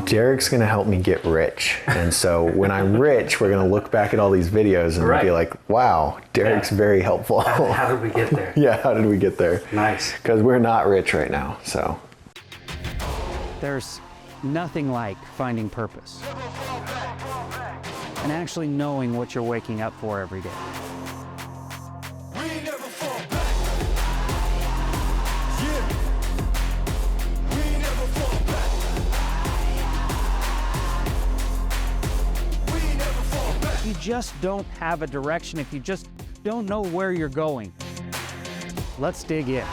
Derek's going to help me get rich. And so when I'm rich, we're going to look back at all these videos and be like, wow, Derek's very helpful. How did we get there? Yeah, how did we get there? Nice. Because we're not rich right now, so. There's nothing like finding purpose and actually knowing what you're waking up for every day. If you just don't have a direction, if you just don't know where you're going, let's dig in.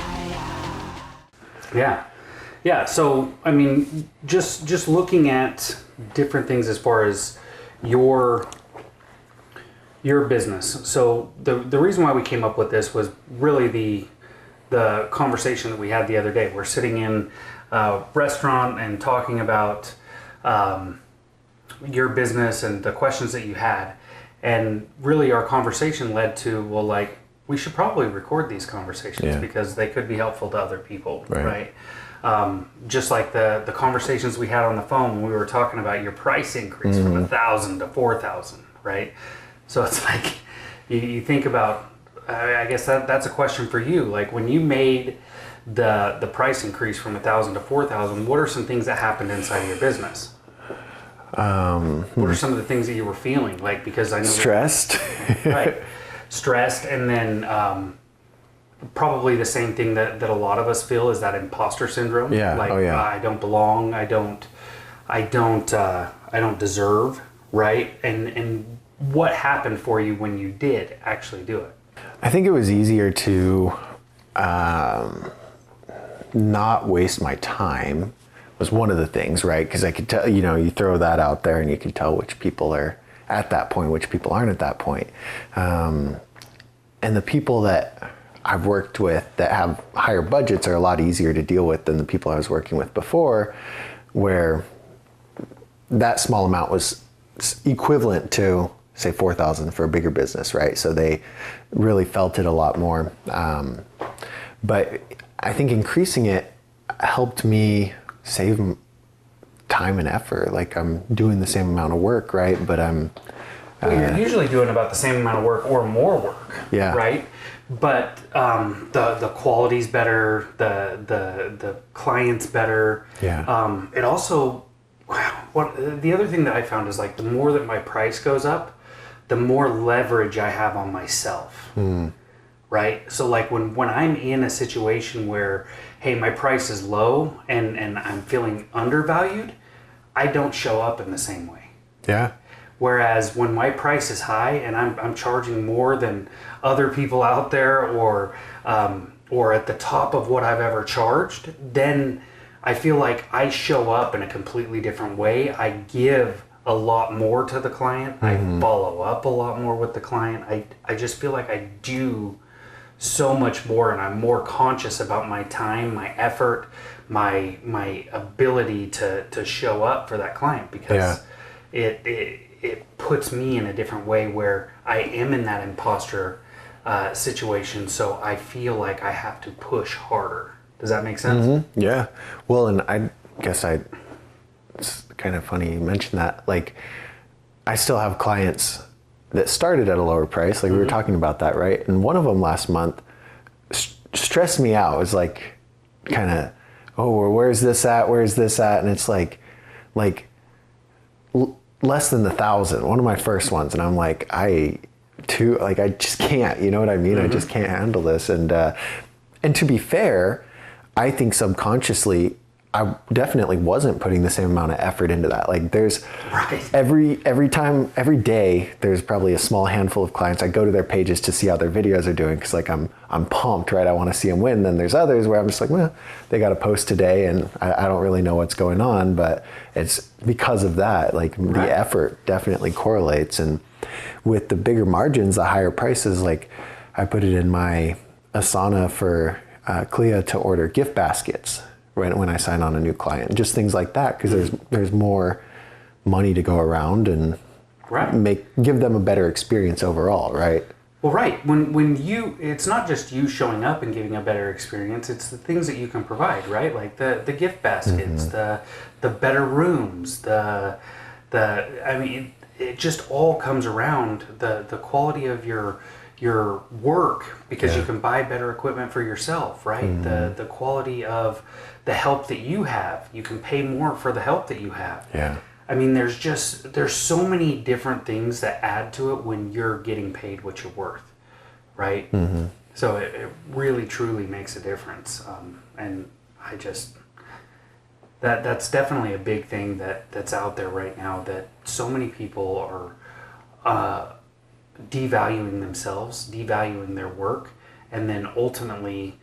Yeah, so I mean, just looking at different things as far as your business. So the reason why we came up with this was really the conversation that we had the other day. We're sitting in a restaurant and talking about your business and the questions that you had, and really our conversation led to, well, like, we should probably record these conversations because they could be helpful to other people, right? Just like the conversations we had on the phone when we were talking about your price increase from 1,000 to 4,000, right? So it's like, you think about, I guess that's a question for you. Like, when you made the price increase from 1,000 to 4,000, what are some things that happened inside of your business? What are some of the things that you were feeling? Like, because I know stressed. Right. Stressed, and then probably the same thing that a lot of us feel is that imposter syndrome. Yeah. Like, I don't belong. I don't deserve. Right. And what happened for you when you did actually do it? I think it was easier to not waste my time. Was one of the things, right? Because I could tell, you throw that out there and you can tell which people are at that point, which people aren't at that point. And the people that I've worked with that have higher budgets are a lot easier to deal with than the people I was working with before, where that small amount was equivalent to, say, 4,000 for a bigger business, right? So they really felt it a lot more. But I think increasing it helped me save time and effort. Like, I'm doing the same amount of work, right? But I'm you're usually doing about the same amount of work or more work, right? But the quality's better, the client's better. It also, the other thing that I found is, like, the more that my price goes up, the more leverage I have on myself. Right? So, like, when I'm in a situation where, hey, my price is low and I'm feeling undervalued, I don't show up in the same way. Yeah. Whereas when my price is high and I'm charging more than other people out there, or at the top of what I've ever charged, then I feel like I show up in a completely different way. I give a lot more to the client. I follow up a lot more with the client. I just feel like I do so much more, and I'm more conscious about my time, my effort, my ability to show up for that client, because it puts me in a different way where I am in that imposter situation, so I feel like I have to push harder. Does that make sense? Yeah. Well, and I guess it's kind of funny you mentioned that. Like, I still have clients that started at a lower price. Like, we were talking about that, right? And one of them last month stressed me out. It was like, kind of, oh, where's this at? Where's this at? And it's like less than 1,000. One of my first ones. And I'm like, I just can't, you know what I mean? I just can't handle this. And to be fair, I think subconsciously, I definitely wasn't putting the same amount of effort into that. Like, there's every day, there's probably a small handful of clients. I go to their pages to see how their videos are doing, because, like, I'm pumped, right? I want to see them win. Then there's others where I'm just like, well, they got a post today and I don't really know what's going on, but it's because of that. Like, the effort definitely correlates. And with the bigger margins, the higher prices, like, I put it in my Asana for Clea to order gift baskets when I sign on a new client, just things like that, because there's more money to go around and give them a better experience overall, right? Well, right. When you, it's not just you showing up and giving a better experience. It's the things that you can provide, right? Like the gift baskets, the better rooms, I mean, it just all comes around the quality of your work, because you can buy better equipment for yourself, right? The quality of the help that you have. You can pay more for the help that you have. Yeah. I mean, there's so many different things that add to it when you're getting paid what you're worth, right? So it really truly makes a difference. And I just, that's definitely a big thing that's out there right now, that so many people are devaluing themselves, devaluing their work, and then ultimately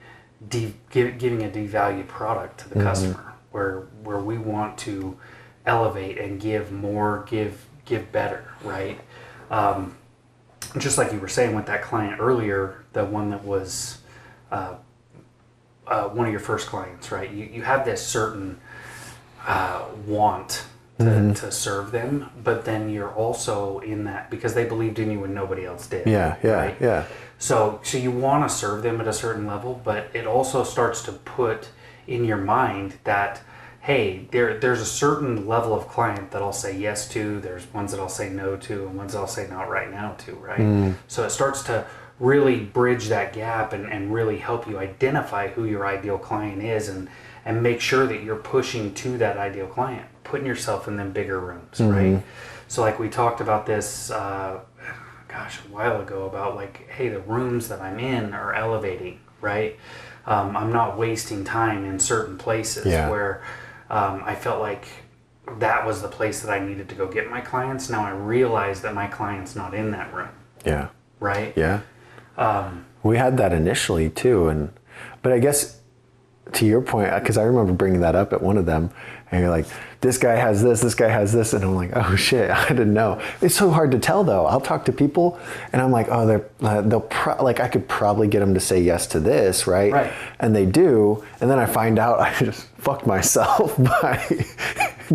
giving a devalued product to the customer, where we want to elevate and give more, give better, right? Just like you were saying with that client earlier, the one that was one of your first clients, right? You have this certain want to serve them, but then you're also in that because they believed in you when nobody else did. Right? So you want to serve them at a certain level, but it also starts to put in your mind that, hey, there's a certain level of client that I'll say yes to, there's ones that I'll say no to, and ones that I'll say not right now to, right? So it starts to really bridge that gap and really help you identify who your ideal client is, and make sure that you're pushing to that ideal client, putting yourself in them bigger rooms, right? So like we talked about this, a while ago, about like, hey, the rooms that I'm in are elevating, right? I'm not wasting time in certain places where I felt like that was the place that I needed to go get my clients. Now I realize that my client's not in that room. Yeah. Right? Yeah. We had that initially too. But I guess to your point, because I remember bringing that up at one of them, and you're like, this guy has this, and I'm like, oh shit, I didn't know. It's so hard to tell though. I'll talk to people, and I'm like, oh, I could probably get them to say yes to this, right? Right. And they do, and then I find out I just fucked myself by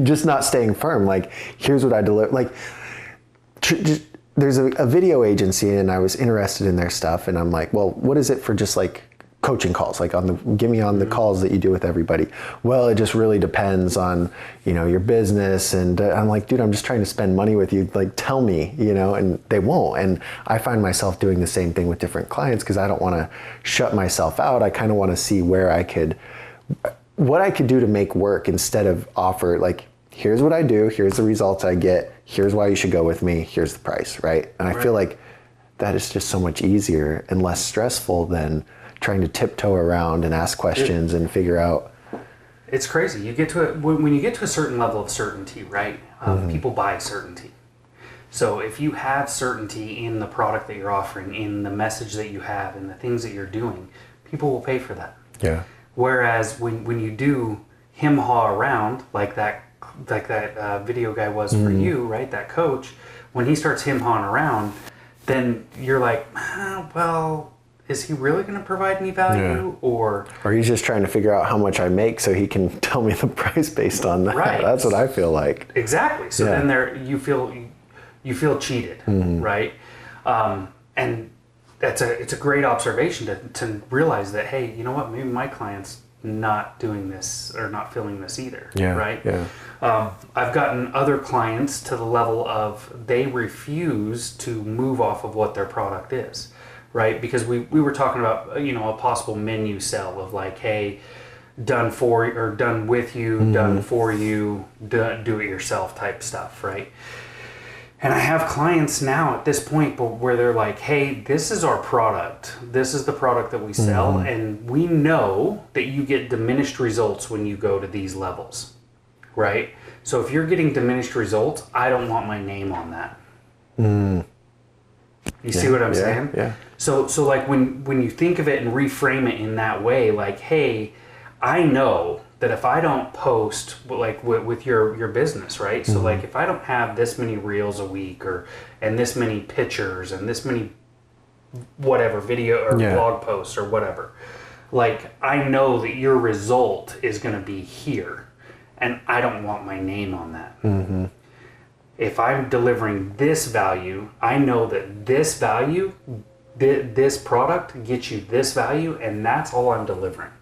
just not staying firm. Like, here's what I deliver. Like, there's a video agency, and I was interested in their stuff, and I'm like, well, what is it for just like coaching calls, like give me on the calls that you do with everybody? Well, it just really depends on, your business. And I'm like, dude, I'm just trying to spend money with you. Like, tell me, and they won't. And I find myself doing the same thing with different clients because I don't want to shut myself out. I kind of want to see what I could do to make work, instead of offer like, here's what I do, here's the results I get, here's why you should go with me, here's the price, right? And I feel like that is just so much easier and less stressful than trying to tiptoe around and ask questions and figure out. It's crazy. You get to when you get to a certain level of certainty, right? People buy certainty. So if you have certainty in the product that you're offering, in the message that you have, in the things that you're doing, people will pay for that. Yeah. Whereas when you do hem-haw around, like that video guy was for you, right? That coach, when he starts hem-hawing around, then you're like, well, is he really going to provide any value? Or he's just trying to figure out how much I make so he can tell me the price based on that. Right. That's what I feel like. Exactly. So then you feel cheated, right? And it's a great observation to realize that, hey, you know what? Maybe my client's not doing this or not feeling this either. Yeah. Right. Yeah. I've gotten other clients to the level of they refuse to move off of what their product is. Right, because we were talking about a possible menu sell of like, hey, done for or done with you, done for you, do it yourself type stuff, right? And I have clients now at this point where they're like, hey, this is our product, this is the product that we sell, and we know that you get diminished results when you go to these levels, right? So if you're getting diminished results, I don't want my name on that. You see what I'm saying? Yeah. So like when you think of it and reframe it in that way, like, hey, I know that if I don't post like with your business, right? So like if I don't have this many reels a week and this many pictures and this many whatever video or blog posts or whatever, like I know that your result is going to be here, and I don't want my name on that. If I'm delivering this value, I know that this value this product gets you this value, and that's all I'm delivering.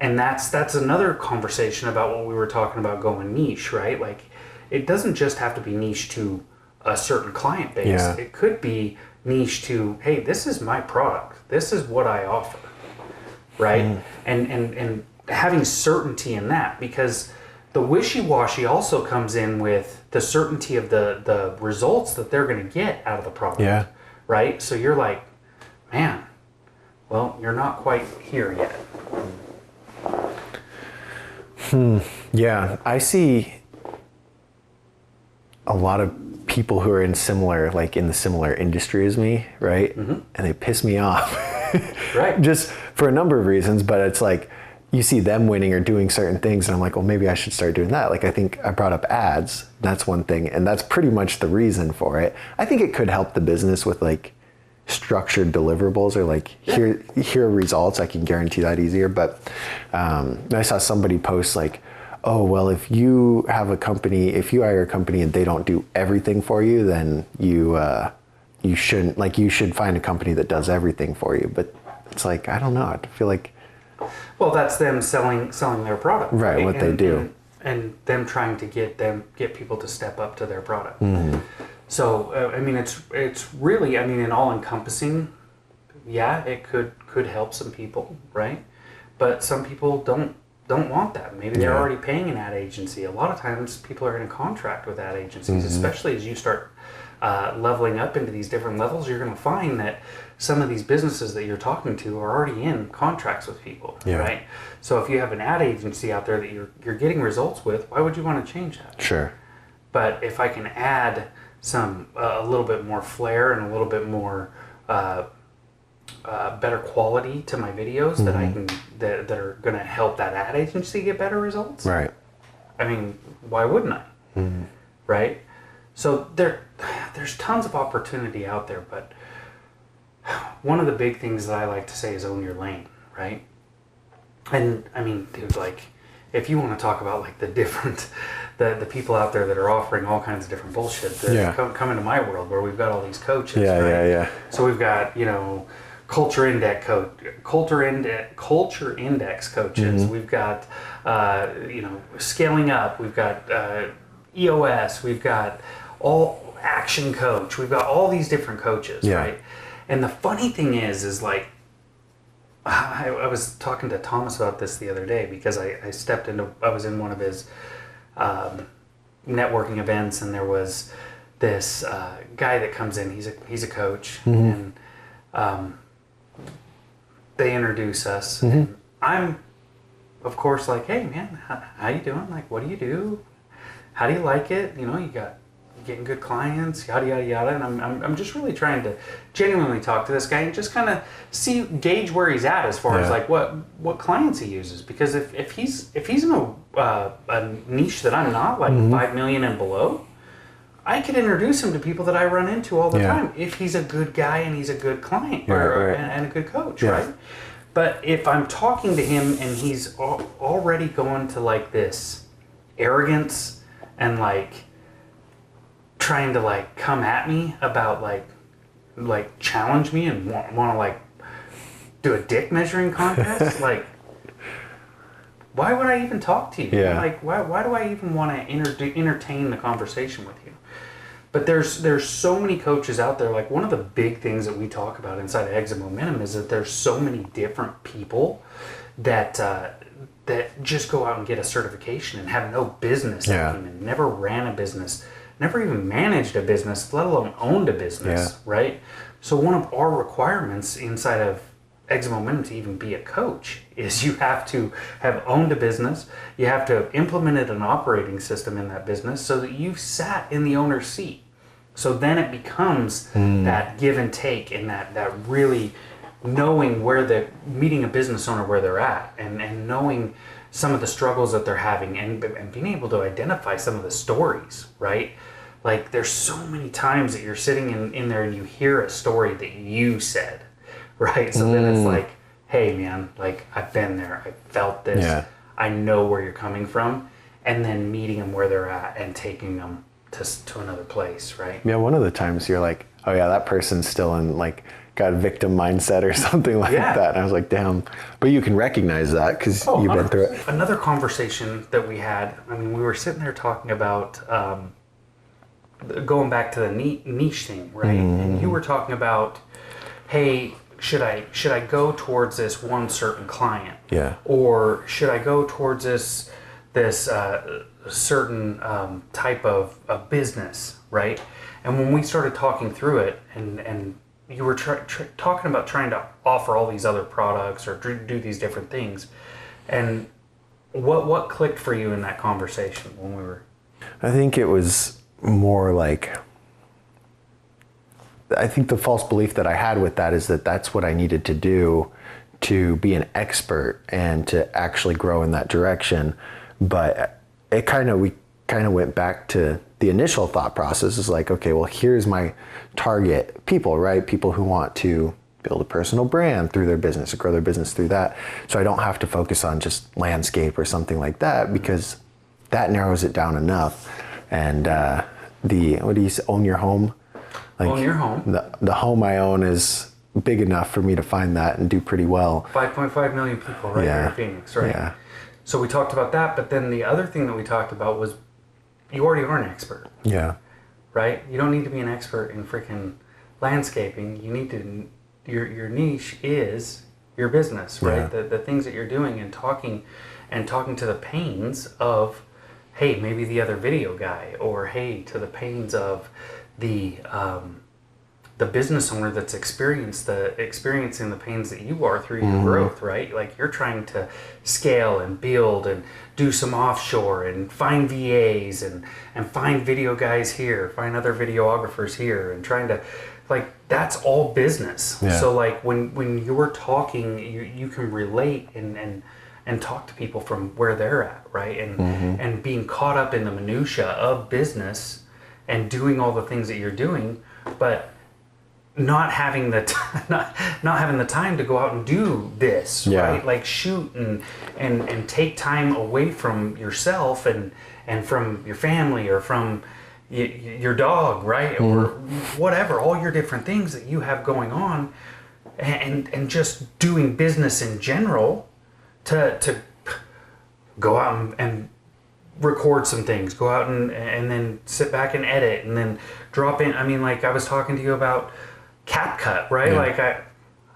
And that's another conversation about what we were talking about going niche, right? Like, it doesn't just have to be niche to a certain client base. Yeah. It could be niche to, hey, this is my product. This is what I offer, right? And having certainty in that, because the wishy-washy also comes in with the certainty of the results that they're going to get out of the product. Yeah. Right? So you're like, man, well, you're not quite here yet. Yeah, I see a lot of people who are in similar, like in the similar industry as me, right? And they piss me off. Right. Just for a number of reasons, but it's like you see them winning or doing certain things and I'm like, well, maybe I should start doing that. Like, I think I brought up ads. That's one thing, and that's pretty much the reason for it. I think it could help the business with like structured deliverables, or like here are results. I can guarantee that easier. But I saw somebody post like, oh, well, if you have a company, if you hire a company and they don't do everything for you, then you shouldn't, like, you should find a company that does everything for you. But it's like, I don't know. I feel like, well, that's them selling their product, right? What they do, and them trying to get people to step up to their product. So I mean, it's really, I mean, an all-encompassing. Yeah, it could help some people, right? But some people don't want that. Maybe they're already paying an ad agency. A lot of times people are in a contract with ad agencies, especially as you start leveling up into these different levels. You're going to find that some of these businesses that you're talking to are already in contracts with people, right? So if you have an ad agency out there that you're getting results with, why would you want to change that? Sure. But if I can add some a little bit more flair and a little bit more better quality to my videos that I can that are going to help that ad agency get better results, Right. I mean, why wouldn't I? Right? So there's tons of opportunity out there, but one of the big things that I like to say is own your lane, right? And I mean, dude, like, if you want to talk about like the different, the people out there that are offering all kinds of different bullshit, that come into my world where we've got all these coaches, right? So we've got, you know, culture index coaches. We've got, you know, scaling up. We've got EOS. We've got all action coach. We've got all these different coaches, right? And the funny thing is like, I was talking to Thomas about this the other day because I was in one of his networking events, and there was this guy that comes in. He's a coach, and they introduce us. And I'm, of course, like, hey man, how you doing? Like, what do you do? How do you like it? You know, you getting good clients, yada yada yada. And I'm just really trying to genuinely talk to this guy and just kind of gauge where he's at as far as like what clients he uses. Because if he's in a niche that I'm not, like 5 million and below, I could introduce him to people that I run into all the time if he's a good guy and he's a good client and a good coach, right? But if I'm talking to him and he's already going to like this arrogance and like trying to like come at me about like challenge me and want to like do a dick measuring contest, like, why would I even talk to you? Like, why do I even want to entertain the conversation with you? But there's so many coaches out there. Like, one of the big things that we talk about inside of Exit Momentum is that there's so many different people that that just go out and get a certification and have no business acumen, never ran a business, never even managed a business, let alone owned a business, right? So one of our requirements inside of Exit Momentum to even be a coach is you have to have owned a business, you have to have implemented an operating system in that business so that you've sat in the owner's seat. So then it becomes that give and take, and that really knowing meeting a business owner where they're at, and knowing some of the struggles that they're having, and being able to identify some of the stories, right? Like, there's so many times that you're sitting in there and you hear a story that you said, right? So then it's like, hey man, like, I've been there, I felt this, I know where you're coming from, and then meeting them where they're at and taking them to another place, right? Yeah, one of the times you're like, oh yeah, that person's still in like got a victim mindset or something like that. And I was like, damn. But you can recognize that because you've been through it. Another conversation that we had, I mean, we were sitting there talking about going back to the niche thing, right? And you were talking about, hey, should I go towards this one certain client? Yeah. Or should I go towards this certain type of business, right? And when we started talking through it, and you were talking about trying to offer all these other products or do these different things, and what clicked for you in that conversation when we were? I think it was more like, I think the false belief that I had with that is that that's what I needed to do to be an expert and to actually grow in that direction. But we kind of went back to the initial thought process is like, okay, well, here's my target people, right? People who want to build a personal brand through their business or grow their business through that. So I don't have to focus on just landscape or something like that because that narrows it down enough. And what do you say, own your home? Like, own your home. The home I own is big enough for me to find that and do pretty well. 5.5 million people right here in Phoenix, right? Yeah. So we talked about that, but then the other thing that we talked about was you already are an expert. Yeah. Right? You don't need to be an expert in freaking landscaping. You need to, your niche is your business, right? Yeah. The things that you're doing and talking to the pains of, hey, maybe the other video guy, or hey, to the pains of the business owner that's experiencing the pains that you are through your growth, right? Like you're trying to scale and build and do some offshore and find VAs and find video guys here, find other videographers here, and trying to, like, that's all business. Yeah. So like when you're talking, you can relate and talk to people from where they're at, right? And being caught up in the minutia of business and doing all the things that you're doing, but not having the not having the time to go out and do this, right? Like shoot and take time away from yourself and from your family or from your dog, right? Or whatever, all your different things that you have going on, and just doing business in general to go out and record some things, go out and then sit back and edit and then drop in. I mean, like I was talking to you about CapCut, right? Yeah. Like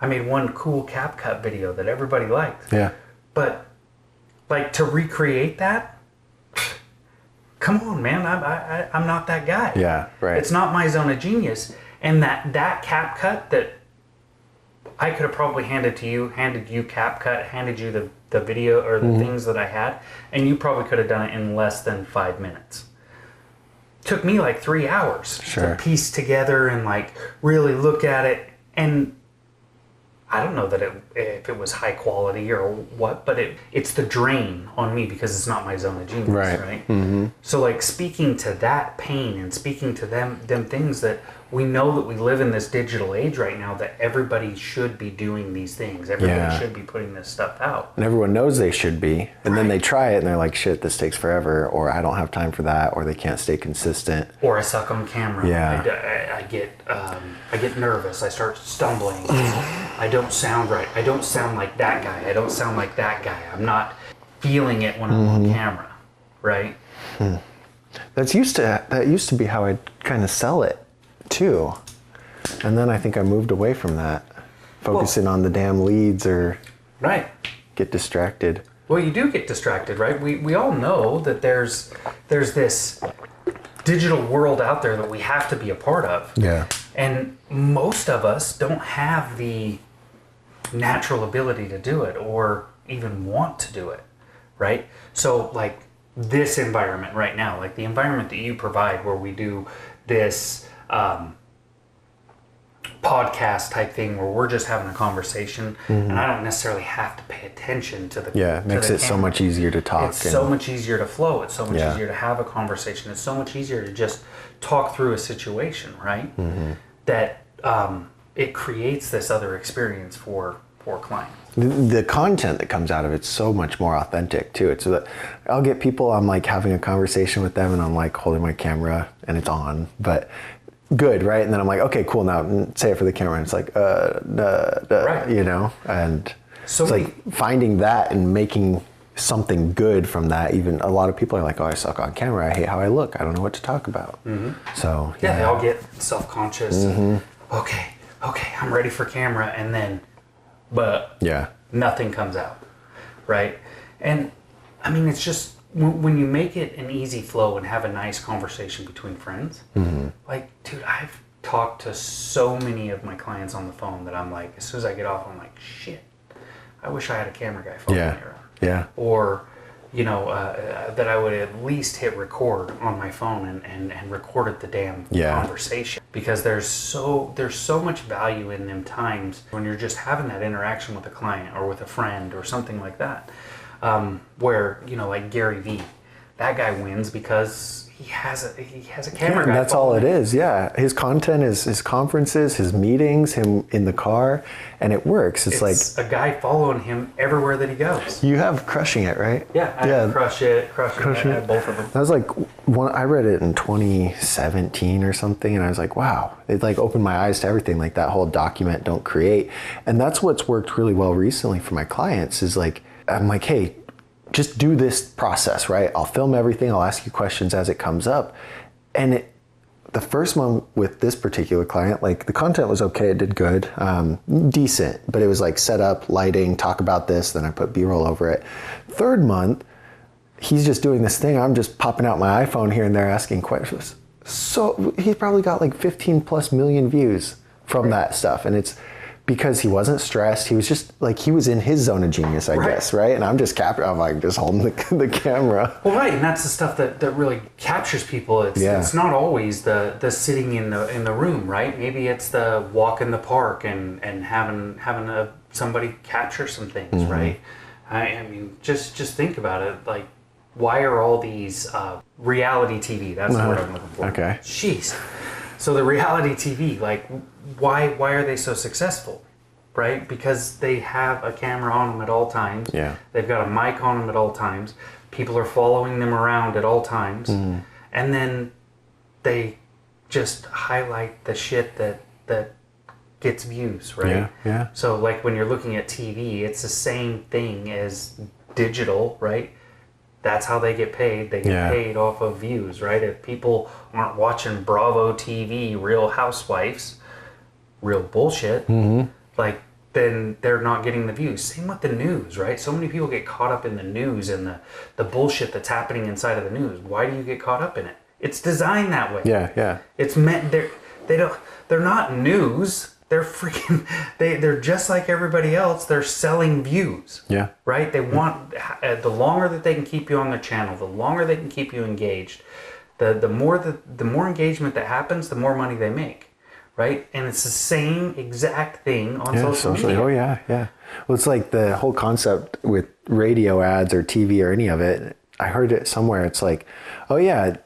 I made one cool CapCut video that everybody liked. Yeah. But like to recreate that, come on, man, I'm not that guy. Yeah, right. It's not my zone of genius. And that CapCut that I could have probably handed you CapCut, handed you the video or the things that I had, and you probably could have done it in less than 5 minutes. Took me like 3 hours to piece together and like really look at it. And I don't know that if it was high quality or what, but it's the drain on me because it's not my zone of genius, right? Mm-hmm. So like speaking to that pain and speaking to them things that we know that we live in this digital age right now, that everybody should be doing these things. Everybody should be putting this stuff out. And everyone knows they should be. And then they try it and they're like, shit, this takes forever, or I don't have time for that, or they can't stay consistent. Or I suck on camera. Yeah. I get nervous. I start stumbling. I don't sound right. I don't sound like that guy. I don't sound like that guy. I'm not feeling it when I'm on camera, right? That used to be how I'd kind of sell it too. And then I think I moved away from that, focusing on the damn leads or get distracted. Well, you do get distracted, right? We all know that there's this digital world out there that we have to be a part of. Yeah. And most of us don't have the natural ability to do it or even want to do it, right? So like this environment right now, like the environment that you provide where we do this podcast type thing where we're just having a conversation and I don't necessarily have to pay attention to the it makes it so much easier to talk. It's so much easier to flow. It's so much easier to have a conversation. It's so much easier to just talk through a situation, right? That it creates this other experience for clients. The content that comes out of it's so much more authentic too. It's so that I'll get people, I'm like having a conversation with them and I'm like holding my camera and it's on, but good, right? And then I'm like, okay, cool. Now say it for the camera. And it's like, Right. you know, and So it's like finding that and making something good from that. Even a lot of people are like, oh, I suck on camera. I hate how I look. I don't know what to talk about. So yeah, they all get self-conscious. Okay, I'm ready for camera, and then, but yeah, nothing comes out, right? And I mean, it's just when you make it an easy flow and have a nice conversation between friends. Like, dude, I've talked to so many of my clients on the phone that I'm like, as soon as I get off, I'm like, shit, I wish I had a camera guy following me around. Yeah. Or, you know, that I would at least hit record on my phone and recorded the damn conversation. Because there's so much value in them times when you're just having that interaction with a client or with a friend or something like that. Where, you know, like Gary Vee, that guy wins because he has a camera guy. That's all it is. Yeah, his content is his conferences, his meetings, him in the car, and it works. It's like a guy following him everywhere that he goes. You have Crushing It, right? Yeah, I have Crushing It, I have both of them. That was like I read it in 2017 or something, and I was like, wow, it like opened my eyes to everything, like that whole document, don't create. And that's what's worked really well recently for my clients is like, I'm like, hey, just do this process, right? I'll film everything. I'll ask you questions as it comes up. And the first one with this particular client, like the content was okay. It did good, decent, but it was like set up, lighting, talk about this. Then I put B-roll over it. Third month, he's just doing this thing. I'm just popping out my iPhone here and there asking questions. So he probably got like 15 plus million views from that stuff. And it's because he wasn't stressed. He was just like, he was in his zone of genius, I guess, right? And I'm just I'm like just holding the camera. Well, right, and that's the stuff that really captures people. It's not always the sitting in the room, right? Maybe it's the walk in the park and having somebody capture some things, right? I mean, just think about it. Like, why are all these reality TV? That's the word I'm looking for. Okay. Jeez. So the reality TV, like, why are they so successful, right? Because they have a camera on them at all times. Yeah. They've got a mic on them at all times. People are following them around at all times. And then they just highlight the shit that gets views, right? Yeah, yeah. So like when you're looking at TV, it's the same thing as digital, right? That's how they get paid. They get paid off of views, right? If people aren't watching Bravo TV, Real Housewives, real bullshit, like, then they're not getting the views. Same with the news, right? So many people get caught up in the news and the bullshit that's happening inside of the news. Why do you get caught up in it? It's designed that way. Yeah, yeah. It's meant they're not news. They're freaking, they're just like everybody else. They're selling views. Yeah. Right? They want, the longer that they can keep you on their channel, the longer they can keep you engaged, the more engagement that happens, the more money they make. Right? And it's the same exact thing on social media. Oh, yeah, yeah. Well, it's like the whole concept with radio ads or TV or any of it. I heard it somewhere. It's like, oh, yeah,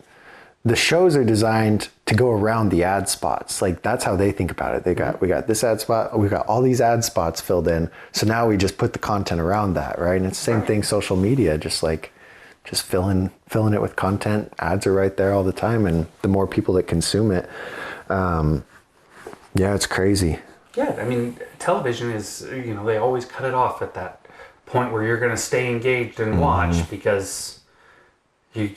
the shows are designed to go around the ad spots. Like, that's how they think about it. We got this ad spot. We got all these ad spots filled in. So now we just put the content around that, right? And it's the same thing, social media, just filling it with content. Ads are right there all the time. And the more people that consume it, yeah, it's crazy. Yeah, I mean, television is, they always cut it off at that point where you're going to stay engaged and watch because you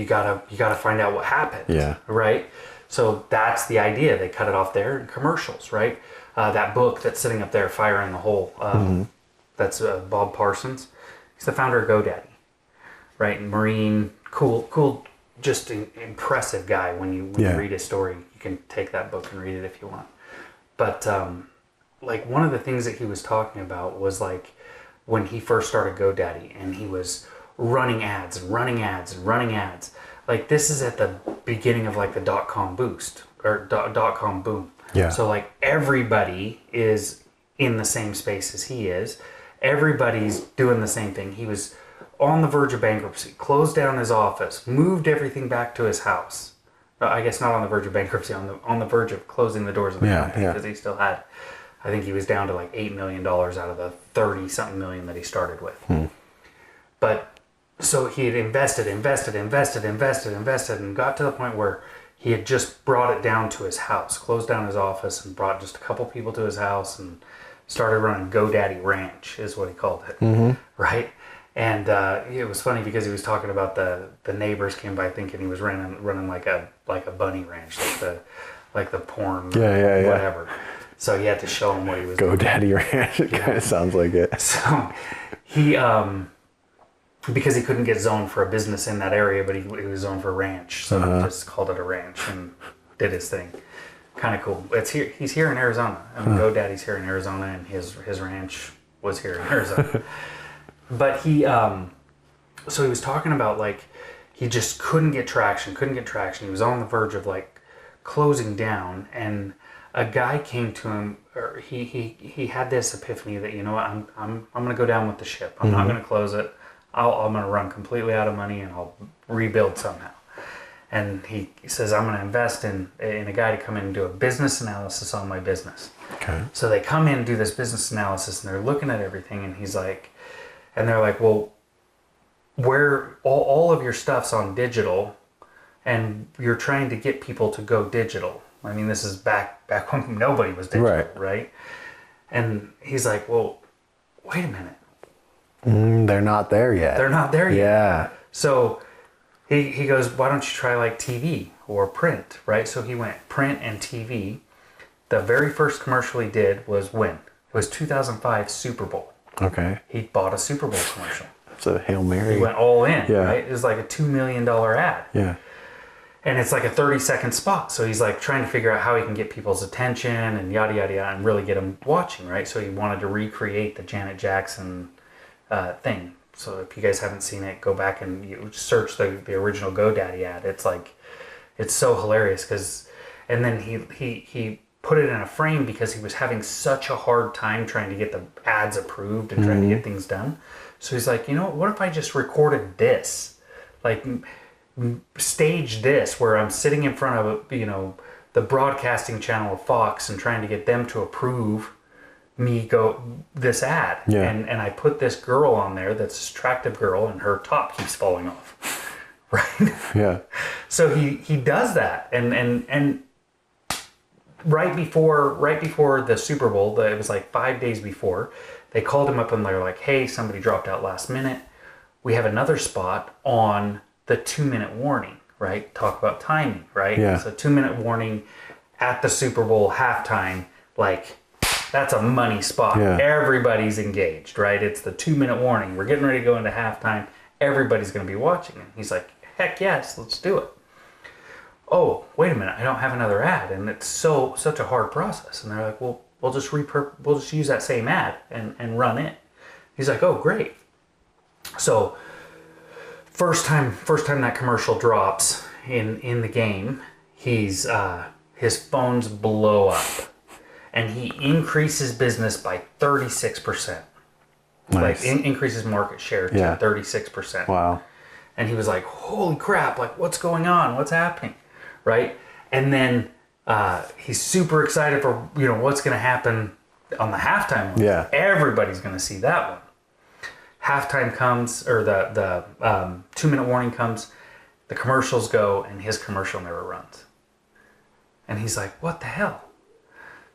gotta find out what happened. Yeah. Right? So that's the idea. They cut it off there in commercials, right? That book that's sitting up there, Fire in the Hole, that's Bob Parsons. He's the founder of GoDaddy, right? Marine, cool, just impressive guy. When you read his story, you can take that book and read it if you want. But like, one of the things that he was talking about was like when he first started GoDaddy and he was running ads and running ads and running ads. Like, this is at the beginning of like the .com boost or .com boom. Yeah. So like, everybody is in the same space as he is. Everybody's doing the same thing. He was on the verge of bankruptcy, closed down his office, moved everything back to his house. I guess not on the verge of bankruptcy, on the verge of closing the doors of the company, because he still had, I think he was down to like $8 million out of the 30-something million that he started with. But so he had invested, and got to the point where he had just brought it down to his house, closed down his office, and brought just a couple people to his house and started running GoDaddy Ranch, is what he called it, right? And it was funny because he was talking about the neighbors came by thinking he was running like a bunny ranch, like the porn, whatever. So he had to show him what he was doing. GoDaddy Ranch. It kind of sounds like it. So he, because he couldn't get zoned for a business in that area, but he was zoned for a ranch, so he just called it a ranch and did his thing. Kind of cool. He's here in Arizona. I mean, GoDaddy's here in Arizona, and his ranch was here in Arizona. But so he was talking about like he just couldn't get traction. He was on the verge of like closing down, and a guy came to him, or he had this epiphany that, you know what, I'm going to go down with the ship. I'm not going to close it. I'm going to run completely out of money, and I'll rebuild somehow. And he says, I'm going to invest in a guy to come in and do a business analysis on my business. Okay. So they come in and do this business analysis, and they're looking at everything, and they're like, well, where all of your stuff's on digital, and you're trying to get people to go digital. I mean, this is back when nobody was digital, right? And he's like, well, wait a minute. They're not there yet. Yeah. So he goes, why don't you try like TV or print, right? So he went print and TV. The very first commercial he did was when? It was 2005 Super Bowl. Okay. He bought a Super Bowl commercial. It's a Hail Mary. He went all in, right? It was like a $2 million ad. Yeah. And it's like a 30-second spot. So he's like trying to figure out how he can get people's attention and yada, yada, yada, and really get them watching, right? So he wanted to recreate the Janet Jackson thing. So if you guys haven't seen it, go back and you search the original GoDaddy ad. It's so hilarious and then he put it in a frame because he was having such a hard time trying to get the ads approved and trying to get things done. So he's like, you know what if I just recorded this? Like, stage this where I'm sitting in front of the broadcasting channel of Fox and trying to get them to approve me this ad. Yeah. And I put this girl on there that's this attractive girl, and her top keeps falling off. Right? Yeah. So he does that, and right before the Super Bowl, it was like 5 days before, they called him up and they're like, hey, somebody dropped out last minute. We have another spot on the 2-minute warning, right? Talk about timing, right? Yeah. So 2-minute warning at the Super Bowl halftime, like that's a money spot. Yeah. Everybody's engaged, right? It's the 2-minute warning. We're getting ready to go into halftime. Everybody's going to be watching it. He's like, heck yes, let's do it. Oh, wait a minute, I don't have another ad, and it's such a hard process. And they're like, well, we'll just use that same ad and run it. He's like, oh, great. So first time that commercial drops in the game, his phones blow up, and he increases business by 36%. Nice. Like increases market share to 36%. Wow. And he was like, holy crap, like what's going on? What's happening? Right? And then he's super excited for what's going to happen on the halftime one. Yeah. Everybody's going to see that one. Halftime comes, or the 2-minute warning comes, the commercials go, and his commercial never runs. And he's like, what the hell?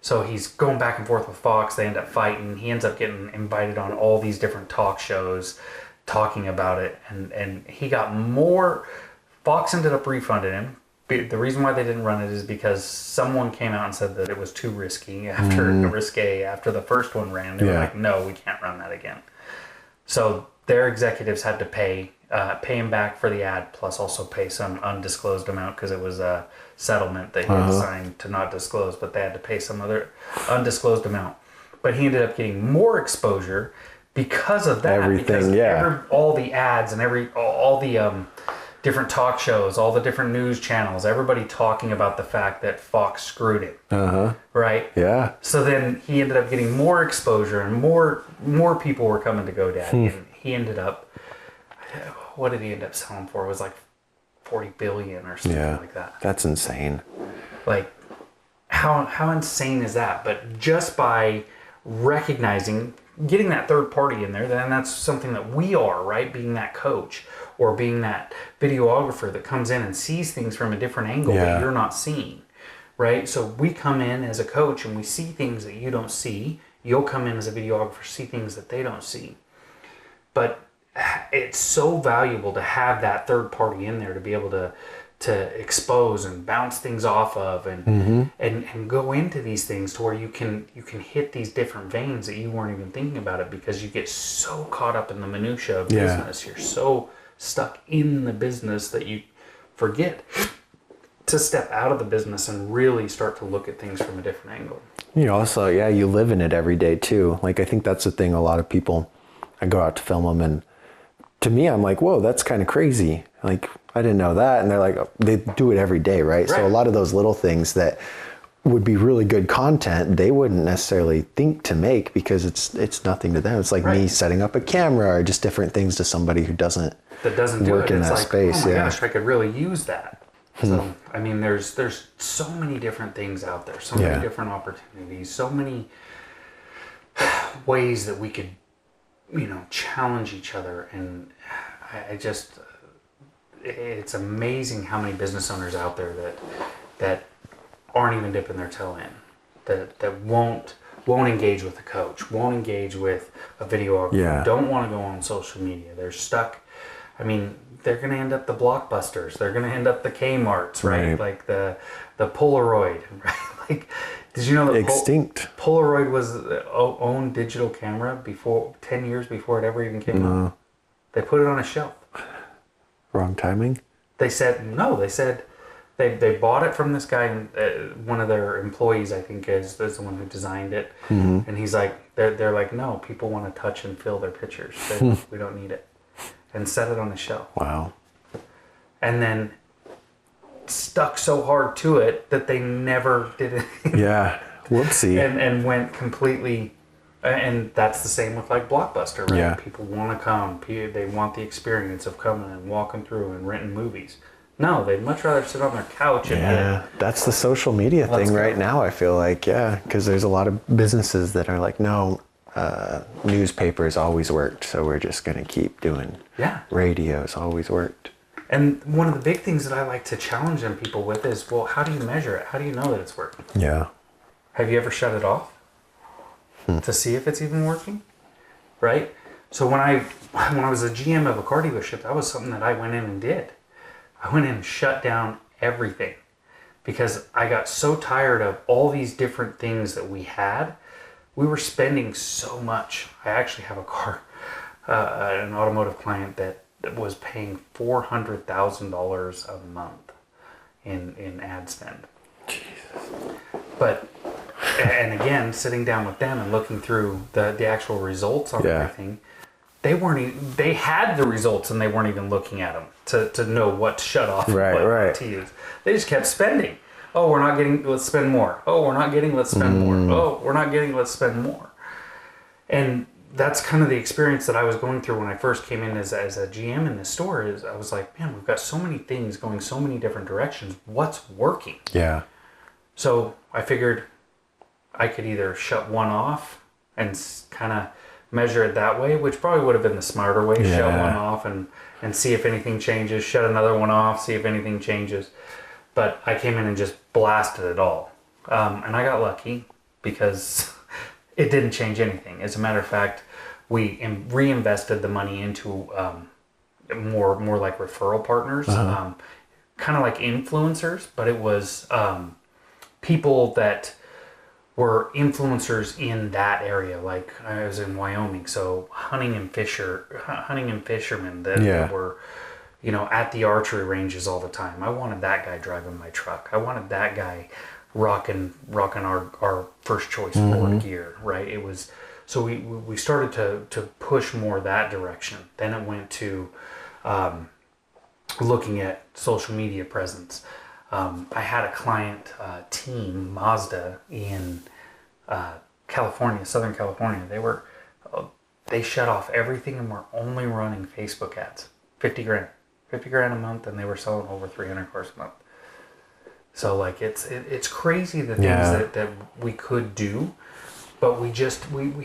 So he's going back and forth with Fox. They end up fighting. He ends up getting invited on all these different talk shows talking about it. And he got more. Fox ended up refunding him. The reason why they didn't run it is because someone came out and said that it was too risky after the first one ran. They were like, no, we can't run that again. So their executives had to pay him back for the ad, plus also pay some undisclosed amount because it was a settlement that he had signed to not disclose, but they had to pay some other undisclosed amount. But he ended up getting more exposure because of that. Everything, all the ads and all the different talk shows, all the different news channels, everybody talking about the fact that Fox screwed him. Right? Yeah. So then he ended up getting more exposure, and more people were coming to GoDaddy. And he ended up, what did he end up selling for? It was like $40 billion or something like that. That's insane. Like, how insane is that? But just by recognizing, getting that third party in there, then that's something that we are, right? Being that coach. or being that videographer that comes in and sees things from a different angle that you're not seeing, right? So we come in as a coach and we see things that you don't see. You'll come in as a videographer, see things that they don't see. But it's so valuable to have that third party in there to be able to expose and bounce things off of and go into these things to where you can hit these different veins that you weren't even thinking about it, because you get so caught up in the minutia of business. You're so stuck in the business that you forget to step out of the business and really start to look at things from a different angle. You also, you live in it every day too. Like, I think that's the thing. A lot of people, I go out to film them, and to me, I'm like, whoa, that's kind of crazy. Like, I didn't know that. And they're like, they do it every day, right? So a lot of those little things that would be really good content, they wouldn't necessarily think to make, because it's nothing to them. It's like me setting up a camera, or just different things to somebody who doesn't work in that space. Oh my gosh, I could really use that. So, I mean, there's so many different things out there, so many different opportunities, so many ways that we could, challenge each other. And I just, it's amazing how many business owners out there that aren't even dipping their toe in, that won't engage with a coach, won't engage with a videographer, don't want to go on social media. They're stuck. I mean, they're going to end up the Blockbusters. They're going to end up the Kmarts, right? Like the Polaroid, right? Like, did you know that extinct? Polaroid was own digital camera 10 years before it ever even came out. They put it on a shelf. Wrong timing? They said they bought it from this guy, and one of their employees, I think, is the one who designed it. And he's like, they're like, no, people want to touch and feel their pictures. We don't need it. And set it on the shelf. Wow. And then stuck so hard to it that they never did it. Whoopsie. And went completely. And that's the same with like Blockbuster, right? People want to come. They want the experience of coming and walking through and renting movies. No, they'd much rather sit on their couch and that's the social media thing right now, I feel like. Because there's a lot of businesses that are like, no, newspapers always worked, so we're just going to keep doing radios always worked. And one of the big things that I like to challenge them people with is, well, how do you measure it? How do you know that it's working? Have you ever shut it off to see if it's even working? Right? So when I was a GM of a car dealership, that was something that I went in and did. I went in and shut down everything, because I got so tired of all these different things that we had. We were spending so much. I actually have an automotive client that was paying $400,000 a month in ad spend. Jesus. But, and again, sitting down with them and looking through the actual results on everything, they had the results and they weren't even looking at them to know what to shut off and what to use. They just kept spending. Oh, we're not getting, let's spend more. Oh, we're not getting, let's spend more. Oh, we're not getting, let's spend more. And that's kind of the experience that I was going through when I first came in as a GM in this store. Is I was like, man, we've got so many things going so many different directions. What's working? So I figured I could either shut one off and kind of measure it that way, which probably would have been the smarter way. Shut one off and see if anything changes. Shut another one off, see if anything changes. But I came in and just blasted it all. And I got lucky because it didn't change anything. As a matter of fact, we reinvested the money into more like referral partners, kind of like influencers, but it was people that were influencers in that area. Like I was in Wyoming, so hunting and fishermen that were, at the archery ranges all the time. I wanted that guy driving my truck. I wanted that guy rocking our first choice Ford gear, right? It was, so we started to push more that direction. Then it went to looking at social media presence. I had a client team, Mazda, in California, Southern California. They shut off everything and were only running Facebook ads. $50 grand a month, and they were selling over 300 cars a month. So like it's crazy the things that we could do, But we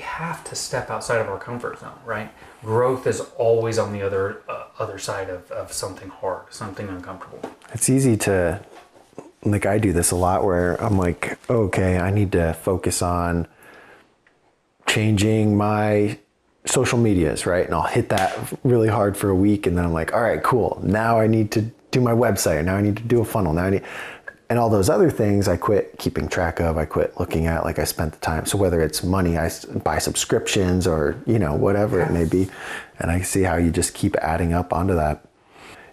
have to step outside of our comfort zone, right? Growth is always on the other side of something hard, something uncomfortable. It's easy to, like, I do this a lot where I'm like, okay, I need to focus on changing my social medias, right? And I'll hit that really hard for a week, and then I'm like, all right, cool. Now I need to do my website. Now I need to do a funnel. And all those other things I quit keeping track of. I quit looking at, like, I spent the time. So whether it's money, I buy subscriptions or, whatever it may be. And I see how you just keep adding up onto that.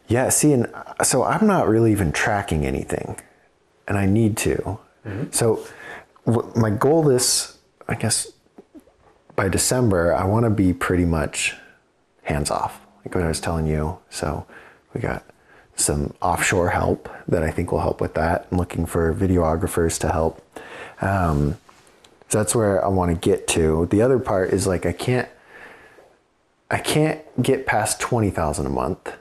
Yeah, see, and so I'm not really even tracking anything, and I need to. Mm-hmm. So my goal is, I guess, by December, I want to be pretty much hands off, like what I was telling you. So we got some offshore help that I think will help with that. I'm looking for videographers to help. So that's where I want to get to. The other part is, like, I can't get past 20,000 a month.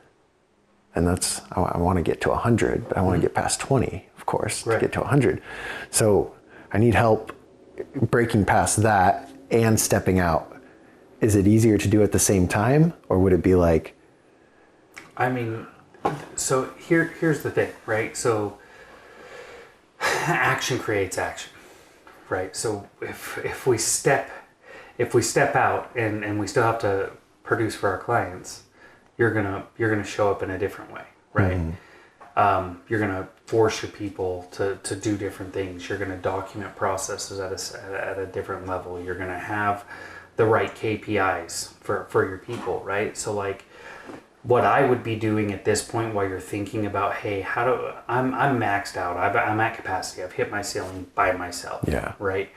And that's, I want to get to 100, but I want to get past 20, of course, to get to 100. So I need help breaking past that and stepping out. Is it easier to do at the same time, or would it be like? I mean, so here's the thing, right? So action creates action, right? So if we step out and we still have to produce for our clients, you're gonna show up in a different way, right? Mm-hmm. You're gonna force your people to do different things. You're gonna document processes at a different level. You're gonna have the right KPIs for your people, right? So, like, what I would be doing at this point while you're thinking about, hey, I'm maxed out. I'm at capacity. I've hit my ceiling by myself. Yeah. Right.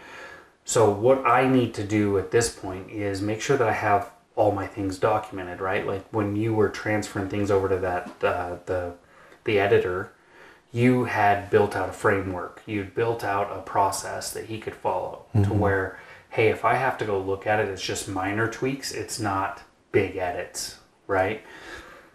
So what I need to do at this point is make sure that I have all my things documented, right? Like when you were transferring things over to that the editor, you had built out a framework. You'd built out a process that he could follow to where, hey, if I have to go look at it, it's just minor tweaks. It's not big edits, right?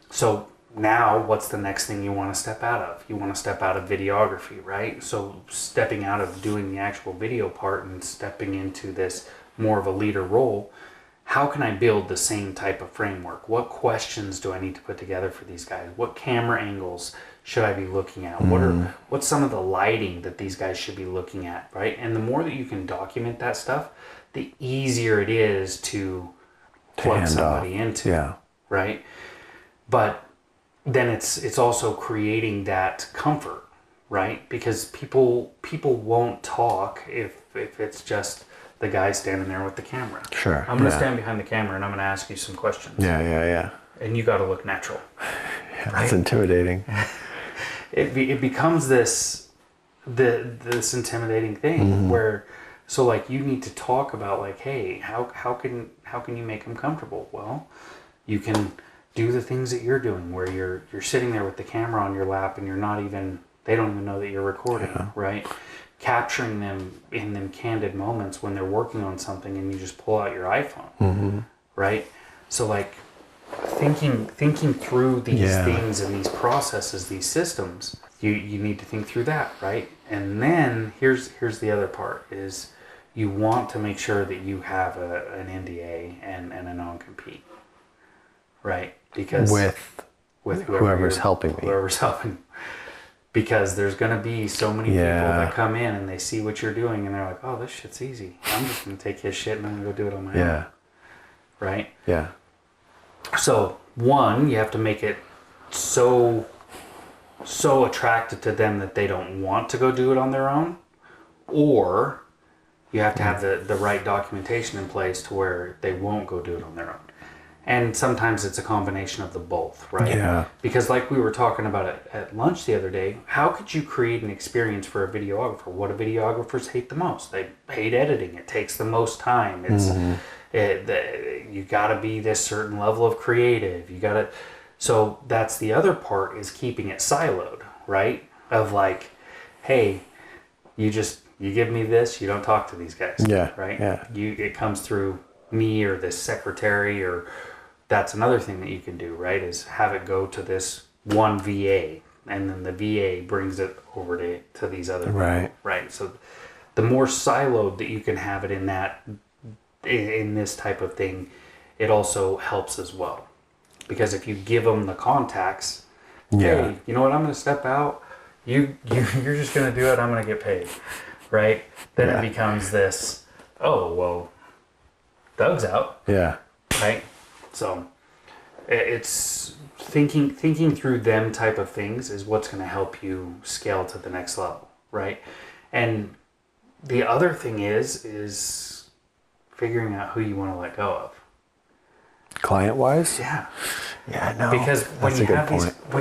So now what's the next thing you want to step out of? You want to step out of videography, right? So stepping out of doing the actual video part and stepping into this more of a leader role, how can I build the same type of framework? What questions do I need to put together for these guys? What camera angles should I be looking at? What's some of the lighting that these guys should be looking at, right? And the more that you can document that stuff, the easier it is to plug somebody into, right? But then it's also creating that comfort, right? Because people won't talk if it's just the guy standing there with the camera. Sure. I'm going to stand behind the camera and I'm going to ask you some questions. Yeah. And you got to look natural. Yeah, that's intimidating. It becomes this intimidating thing where, so like you need to talk about like, hey, how can you make them comfortable? Well, you can do the things that you're doing where you're sitting there with the camera on your lap and they don't even know that you're recording, right? Capturing them in them candid moments when they're working on something and you just pull out your iPhone, right? So like thinking through these things and these processes, these systems, you need to think through that, right? And then here's the other part is you want to make sure that you have an NDA and a non-compete, right? Because with whoever's helping me. Whoever's helping. Because there's going to be so many people that come in and they see what you're doing and they're like, oh, this shit's easy. I'm just going to take his shit and I'm going to go do it on my own. Right? Yeah. So, one, you have to make it so attractive to them that they don't want to go do it on their own. Or you have to have the right documentation in place to where they won't go do it on their own. And sometimes it's a combination of the both, right? Yeah. Because like we were talking about at lunch the other day, how could you create an experience for a videographer? What do videographers hate the most? They hate editing. It takes the most time. You got to be this certain level of creative. So that's the other part is keeping it siloed, right? Of like, hey, you give me this, you don't talk to these guys, right? Yeah. It comes through me or this secretary or. That's another thing that you can do, right? Is have it go to this one VA, and then the VA brings it over to these other people, right? So the more siloed that you can have it in this type of thing, it also helps as well. Because if you give them the contacts, hey, you know what, I'm going to step out. You're just going to do it. I'm going to get paid, right? Then it becomes this, oh, well, Doug's out. Yeah. Right? So it's thinking through them type of things is what's going to help you scale to the next level, right? And the other thing is figuring out who you want to let go of. Client-wise? Yeah. Yeah, I know. Because when you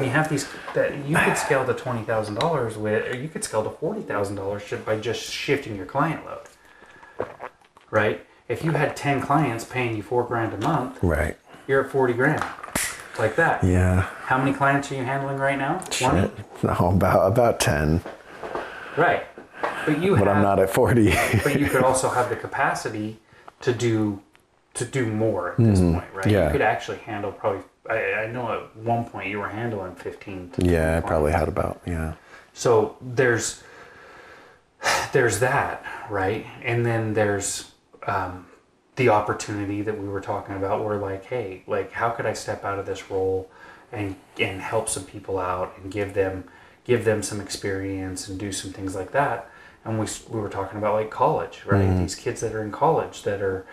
have these that you could scale to $20,000 with, or you could scale to $40,000 by just shifting your client load, right? If you had 10 clients paying you $4,000 a month, right, you're at $40,000, like that. Yeah. How many clients are you handling right now? 20? No, about 10. Right, but I'm not at 40. But you could also have the capacity to do more at this point, right? Yeah. You could actually handle probably. I know at one point you were handling 15 to 20 Yeah, I clients. probably had about, yeah. So there's that, right? And then there's the opportunity that we were talking about where like, hey, like how could I step out of this role and help some people out and give them some experience and do some things like that. And we were talking about like college, right? These kids that are in college that are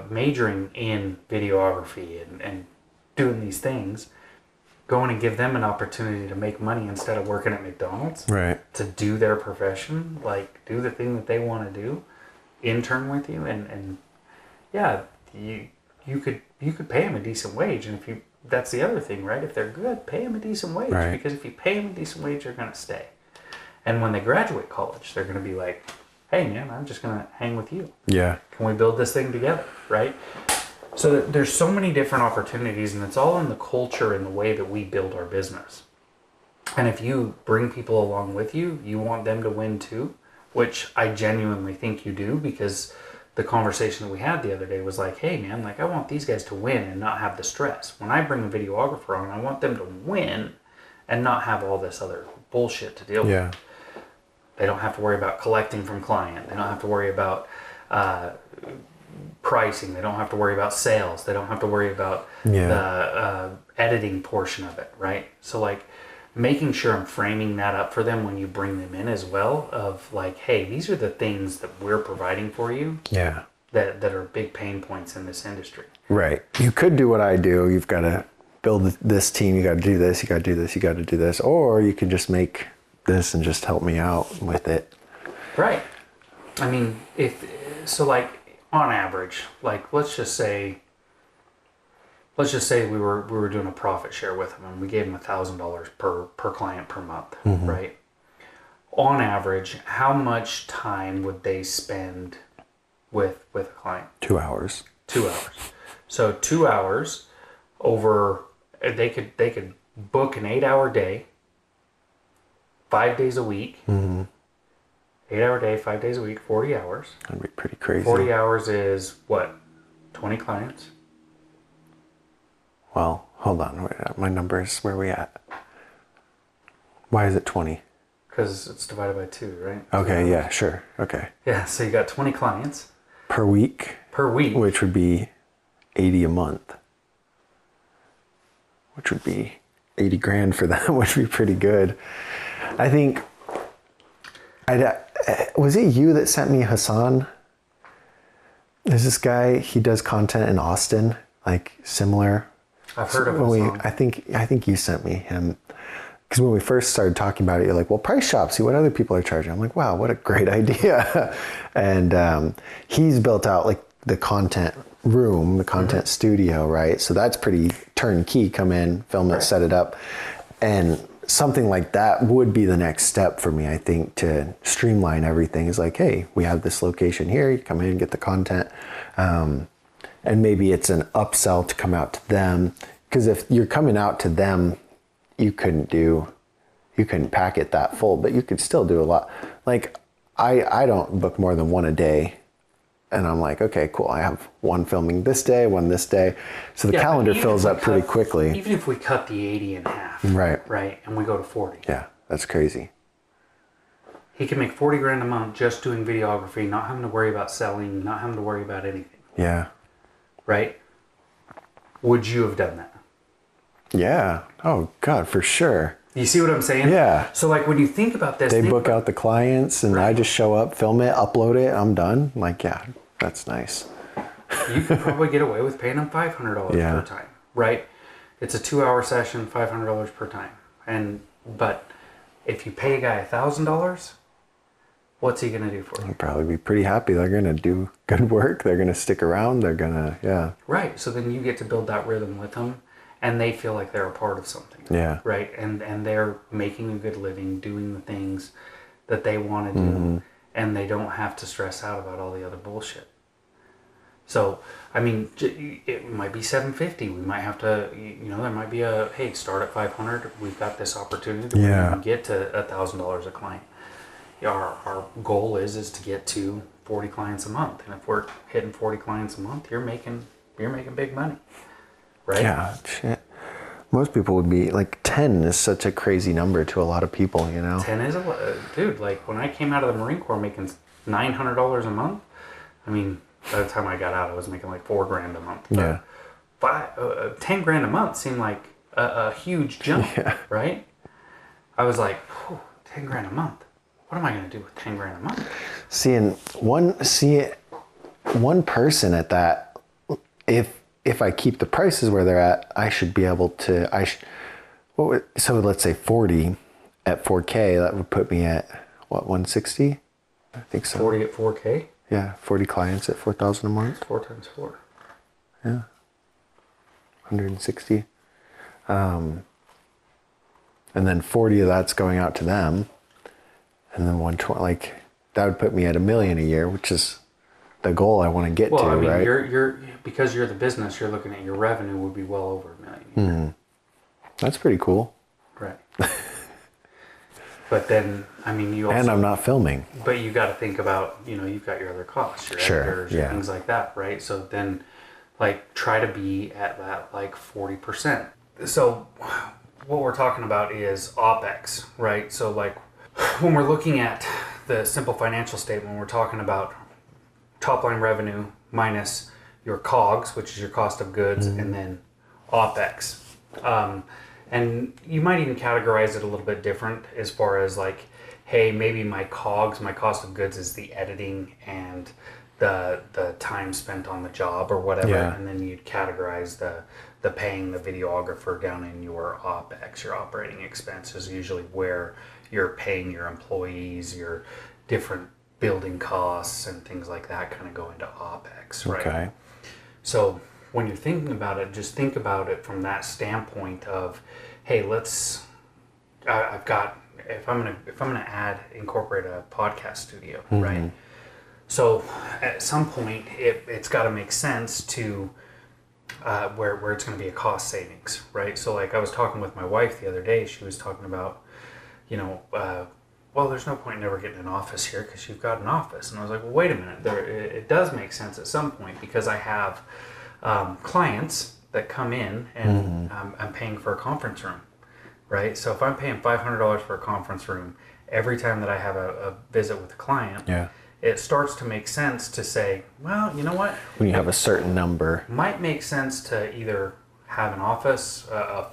majoring in videography and doing these things, going and give them an opportunity to make money instead of working at McDonald's, Right. to do their profession, like do the thing that they want to do, intern with you, and yeah, you could pay them a decent wage, and that's the other thing, right? If they're good, pay them a decent wage, right. Because if you pay them a decent wage, they're gonna stay, and when they graduate college, they're gonna be like, hey man, I'm just gonna hang with you. Yeah. Can we build this thing together, right? So there's so many different opportunities, and it's all in the culture and the way that we build our business. And if you bring people along with you, you want them to win too, which I genuinely think you do, because the conversation that we had the other day was like, hey man, like I want these guys to win and not have the stress. When I bring a videographer on, I want them to win and not have all this other bullshit to deal with. They don't have to worry about collecting from client. They don't have to worry about pricing. They don't have to worry about sales. They don't have to worry about the editing portion of it, right? So like making sure I'm framing that up for them when you bring them in as well, of like, hey, these are the things that we're providing for you. Yeah. That are big pain points in this industry. Right. You could do what I do. You've got to build this team. You got to do this. You got to do this. You got to do this. Or you could just make this and just help me out with it. Right. I mean, like on average, like let's just say we were doing a profit share with them and we gave them $1,000 per client per month, right? On average, how much time would they spend with a client? 2 hours. 2 hours. So 2 hours over, they could book an 8-hour day, 5 days a week. 8-hour day, 5 days a week, 40 hours. That'd be pretty crazy. 40 hours is what? 20 clients? Well, hold on. Wait, my numbers, where are we at? Why is it 20? Because it's divided by 2, right? Okay, yeah, sure. Okay. Yeah, so you got 20 clients. Per week? Per week. Which would be 80 a month. Which would be 80 grand for them, which would be pretty good. I think, was it you that sent me Hassan? There's this guy, he does content in Austin, like similar. I've heard of Hassan. I think you sent me him. Because when we first started talking about it, you're like, well, price shop, see what other people are charging. I'm like, wow, what a great idea. And he's built out like the content room, the content studio, right? So that's pretty turnkey. Come in, film it, set it up. And something like that would be the next step for me, I think, to streamline everything. Is like, hey, we have this location here. You come in, get the content. And maybe it's an upsell to come out to them. Because if you're coming out to them, you couldn't pack it that full, but you could still do a lot. Like I don't book more than one a day. And I'm like, okay, cool. I have one filming this day, one this day. So the calendar fills up pretty quickly. Even if we cut the 80 in half, Right. Right. And we go to 40. Yeah, that's crazy. He can make 40 grand a month just doing videography, not having to worry about selling, not having to worry about anything. Yeah. Right? Would you have done that? Yeah. Oh God, for sure. You see what I'm saying? Yeah. So like when you think about this, They book out the clients and I just show up, film it, upload it, I'm done. Like, yeah, that's nice. You could probably get away with paying them $500 per time, right? It's a 2-hour session, $500 per time. But if you pay a guy $1,000, what's he going to do for you? I'll probably be pretty happy. They're going to do good work. They're going to stick around. They're going to, yeah. Right. So then you get to build that rhythm with them and they feel like they're a part of something. Yeah. Right. And they're making a good living, doing the things that they want to do, and they don't have to stress out about all the other bullshit. So, I mean, it might be $750. We might have to, there might be hey, start at $500. We've got this opportunity where we can get to $1,000 a client. Our goal is to get to 40 clients a month. And if we're hitting 40 clients a month, you're making big money. Right? Yeah, shit. Most people would be like 10 is such a crazy number to a lot of people, 10 is dude, like when I came out of the Marine Corps making $900 a month, I mean, by the time I got out, I was making like $4 grand a month. But 10 grand a month seemed like a huge jump, right? I was like, 10 grand a month. What am I going to do with 10 grand a month? Seeing one person at that, if I keep the prices where they're at, I should be able to, so let's say 40 at 4K, that would put me at, what, 160? I think so. 40 at 4K? Yeah, 40 clients at 4,000 a month. 4 times 4. Yeah. 160. And then 40 of that's going out to them. And then 120, like, that would put me at $1 million a year, which is the goal I want to get to, I mean, right? you're because you're the business, you're looking at your revenue would be well over $1 million. That's pretty cool. Right. But then, I mean, you also... And I'm not filming. But you got to think about, you've got your other costs, your editors, your things like that, right? So then, like, try to be at that, like, 40%. So what we're talking about is OPEX, right? So, like, when we're looking at the simple financial statement, we're talking about top line revenue minus your COGS, which is your cost of goods, and then OPEX. And you might even categorize it a little bit different as far as like, hey, maybe my COGS, my cost of goods is the editing and the time spent on the job or whatever. Yeah. And then you'd categorize the paying the videographer down in your OPEX, your operating expenses, usually where you're paying your employees, your different building costs and things like that kind of go into OPEX, right? Okay. So when you're thinking about it, just think about it from that standpoint of, hey, I've got, if I'm gonna incorporate a podcast studio, right? So at some point, it's got to make sense to where it's going to be a cost savings, right? So like I was talking with my wife the other day, she was talking about, well, there's no point in ever getting an office here because you've got an office. And I was like, well, wait a minute. It does make sense at some point because I have clients that come in and I'm paying for a conference room, right? So if I'm paying $500 for a conference room every time that I have a visit with a client, it starts to make sense to say, well, you know what? When you have a certain number. Might make sense to either have an office, a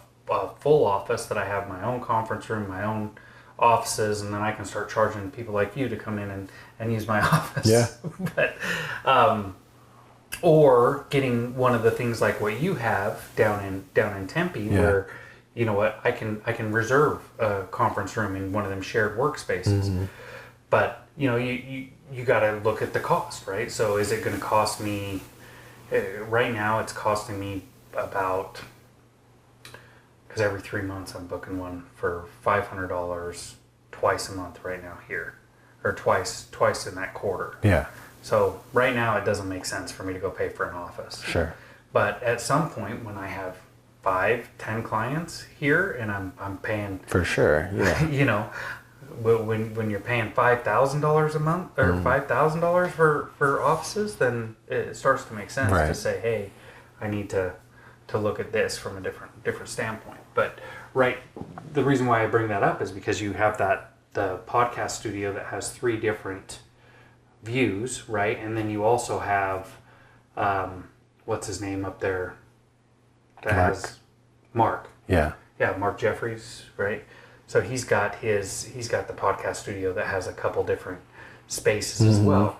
full office that I have my own conference room, my own offices, and then I can start charging people like you to come in and use my office. Yeah. But, or getting one of the things like what you have down in Tempe, where, you know what, I can reserve a conference room in one of them shared workspaces. But, you got to look at the cost, right? So is it going to cost me, right now it's costing me about, because every 3 months I'm booking one for $500 twice a month right now here, or twice in that quarter. Yeah. So right now it doesn't make sense for me to go pay for an office. Sure. But at some point when I have 5-10 clients here and I'm paying, for sure, yeah. When you're paying $5,000 a month or $5,000 for offices, then it starts to make sense to say, hey, I need to look at this from a different standpoint. But the reason why I bring that up is because you have that the podcast studio that has 3 different views, right? And then you also have what's his name up there that has Mark. Yeah. Yeah, Mark Jeffries, right? So he's got the podcast studio that has a couple different spaces as well.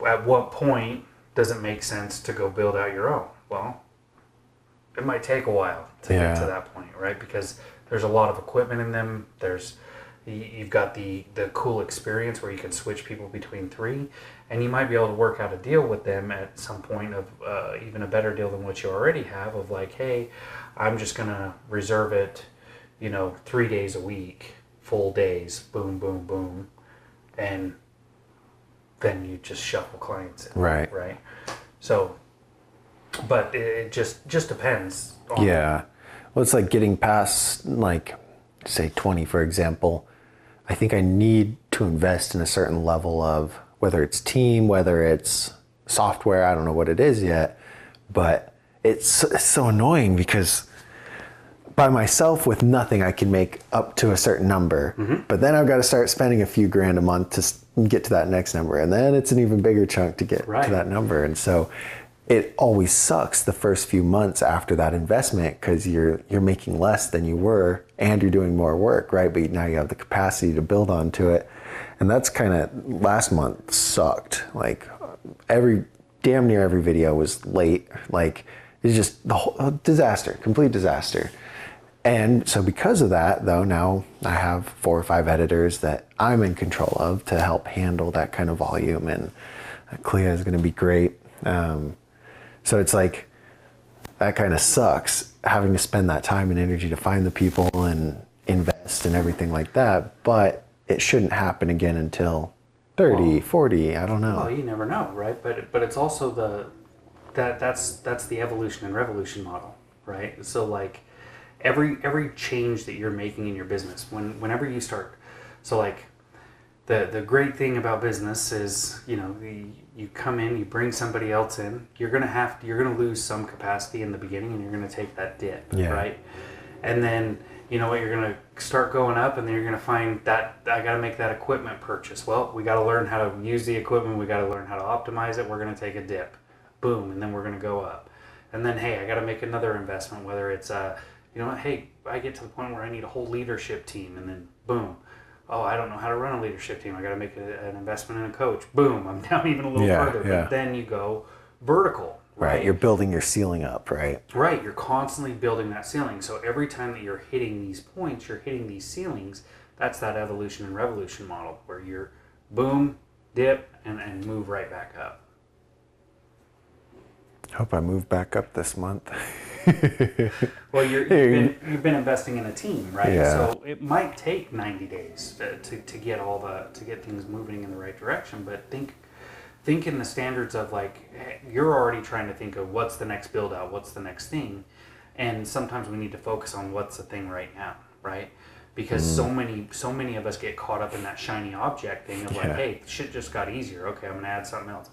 At what point does it make sense to go build out your own? Well, it might take a while to get to that point, right? Because there's a lot of equipment in them. You've got the cool experience where you can switch people between 3, and you might be able to work out a deal with them at some point of even a better deal than what you already have of like, hey, I'm just gonna reserve it, 3 days a week, full days, boom, boom, boom, and then you just shuffle clients in, right? So, but it just depends on Well, it's like getting past, like, say 20, for example. I think I need to invest in a certain level of, whether it's team, whether it's software, I don't know what it is yet, but it's so annoying because by myself with nothing, I can make up to a certain number, but then I've got to start spending a few grand a month to get to that next number. And then it's an even bigger chunk to get to that number. And so it always sucks the first few months after that investment because you're making less than you were and you're doing more work, right? But now you have the capacity to build onto it. And that's kind of, last month sucked. Like damn near every video was late. Like it's just the whole disaster, complete disaster. And so because of that, though, now I have 4 or 5 editors that I'm in control of to help handle that kind of volume. And Clea is going to be great. So it's like, that kind of sucks, having to spend that time and energy to find the people and invest and everything like that. But it shouldn't happen again until 30, 40, I don't know. Well, you never know, right? But it's also that's the evolution and revolution model, right? So like every change that you're making in your business, whenever you start, so like the great thing about business is, you come in, you bring somebody else in, you're gonna lose some capacity in the beginning, and you're gonna take that dip, right? And then you're gonna start going up, and then you're gonna find that I gotta make that equipment purchase. Well, we gotta learn how to use the equipment, we gotta learn how to optimize it. We're gonna take a dip, boom, and then we're gonna go up. And then hey, I gotta make another investment, whether it's hey, I get to the point where I need a whole leadership team, and then boom. Oh, I don't know how to run a leadership team. I got to make an investment in a coach. Boom, I'm down even a little further. But then you go vertical, right? You're building your ceiling up, right? Right, you're constantly building that ceiling. So every time that you're hitting these points, you're hitting these ceilings. That's that evolution and revolution model where you're boom, dip, and move right back up. Hope I move back up this month. Well, you've been investing in a team, right? Yeah. So it might take 90 days to get things moving in the right direction. But think in the standards of like, you're already trying to think of what's the next build out, what's the next thing, and sometimes we need to focus on what's the thing right now, right? Because so many of us get caught up in that shiny object thing of like, hey, shit just got easier. Okay, I'm gonna add something else.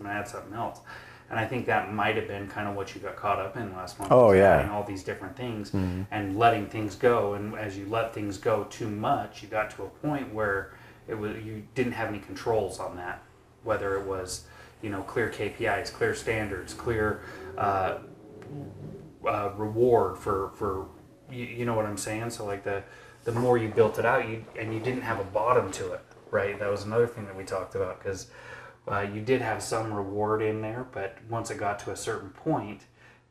And I think that might have been kind of what you got caught up in last month. Oh, yeah. Adding all these different things and letting things go. And as you let things go too much, you got to a point where you didn't have any controls on that. Whether it was, clear KPIs, clear standards, clear reward for you know what I'm saying? So like the more you built it out, you didn't have a bottom to it, right? That was another thing that we talked about because you did have some reward in there, but once it got to a certain point,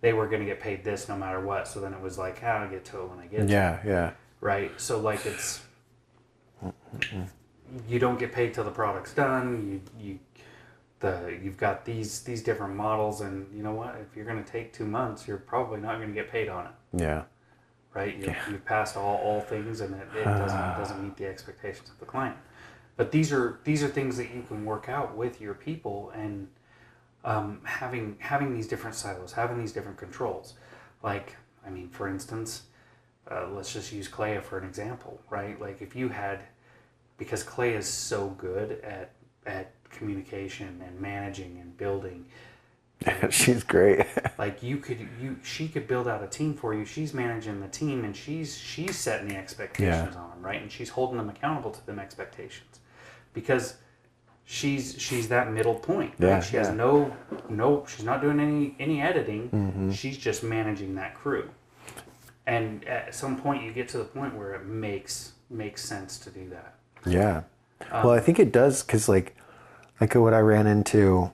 they were going to get paid this no matter what. So then it was like, I'll get to it when I get to it. Yeah. Right? So like it's, you don't get paid till the product's done. You've got these different models, and you know what? If you're going to take 2 months, you're probably not going to get paid on it. Yeah. Right? You've passed all things, and it doesn't meet the expectations of the client. But these are things that you can work out with your people, and having these different silos, having these different controls. Like, I mean, for instance, let's just use Clea for an example, right? Like if you had, because Clea is so good at communication and managing and building, She's great. Like she could build out a team for you. She's managing the team, and she's setting the expectations on them, right? And she's holding them accountable to them expectations, because she's that middle point, right? Yeah, She has no, she's not doing any editing. She's just managing that crew. And at some point, you get to the point where it makes sense to do that. Yeah. Well, I think it does, because like what I ran into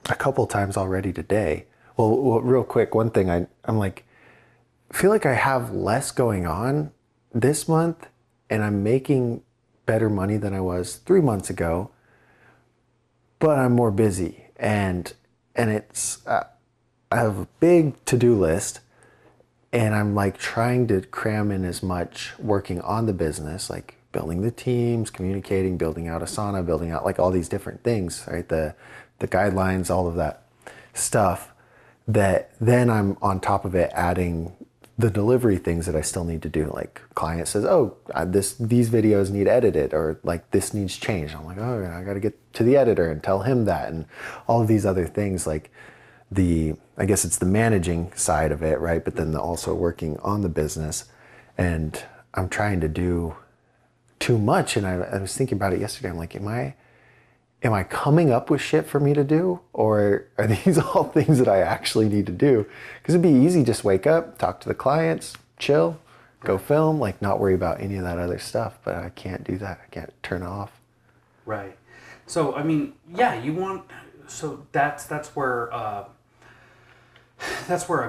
a couple times already today. Well, real quick, one thing I'm like, I feel like I have less going on this month, and I'm making better money than I was 3 months ago, but I'm more busy, and it's I have a big to-do list, and I'm like trying to cram in as much working on the business, like building the teams, communicating, building out Asana, building out like all these different things, right? The guidelines, all of that stuff, that then I'm on top of it adding the delivery things that I still need to do. Like client says, oh, these videos need edited, or like this needs changed. I'm like, oh, I got to get to the editor and tell him that, and all of these other things, like I guess it's the managing side of it, right? But then also working on the business, and I'm trying to do too much. And I was thinking about it yesterday. I'm like, am I coming up with shit for me to do? Or are these all things that I actually need to do? Because it'd be easy, just wake up, talk to the clients, chill, go film, like not worry about any of that other stuff. But I can't do that. I can't turn off. Right. So, I mean, yeah, so that's where a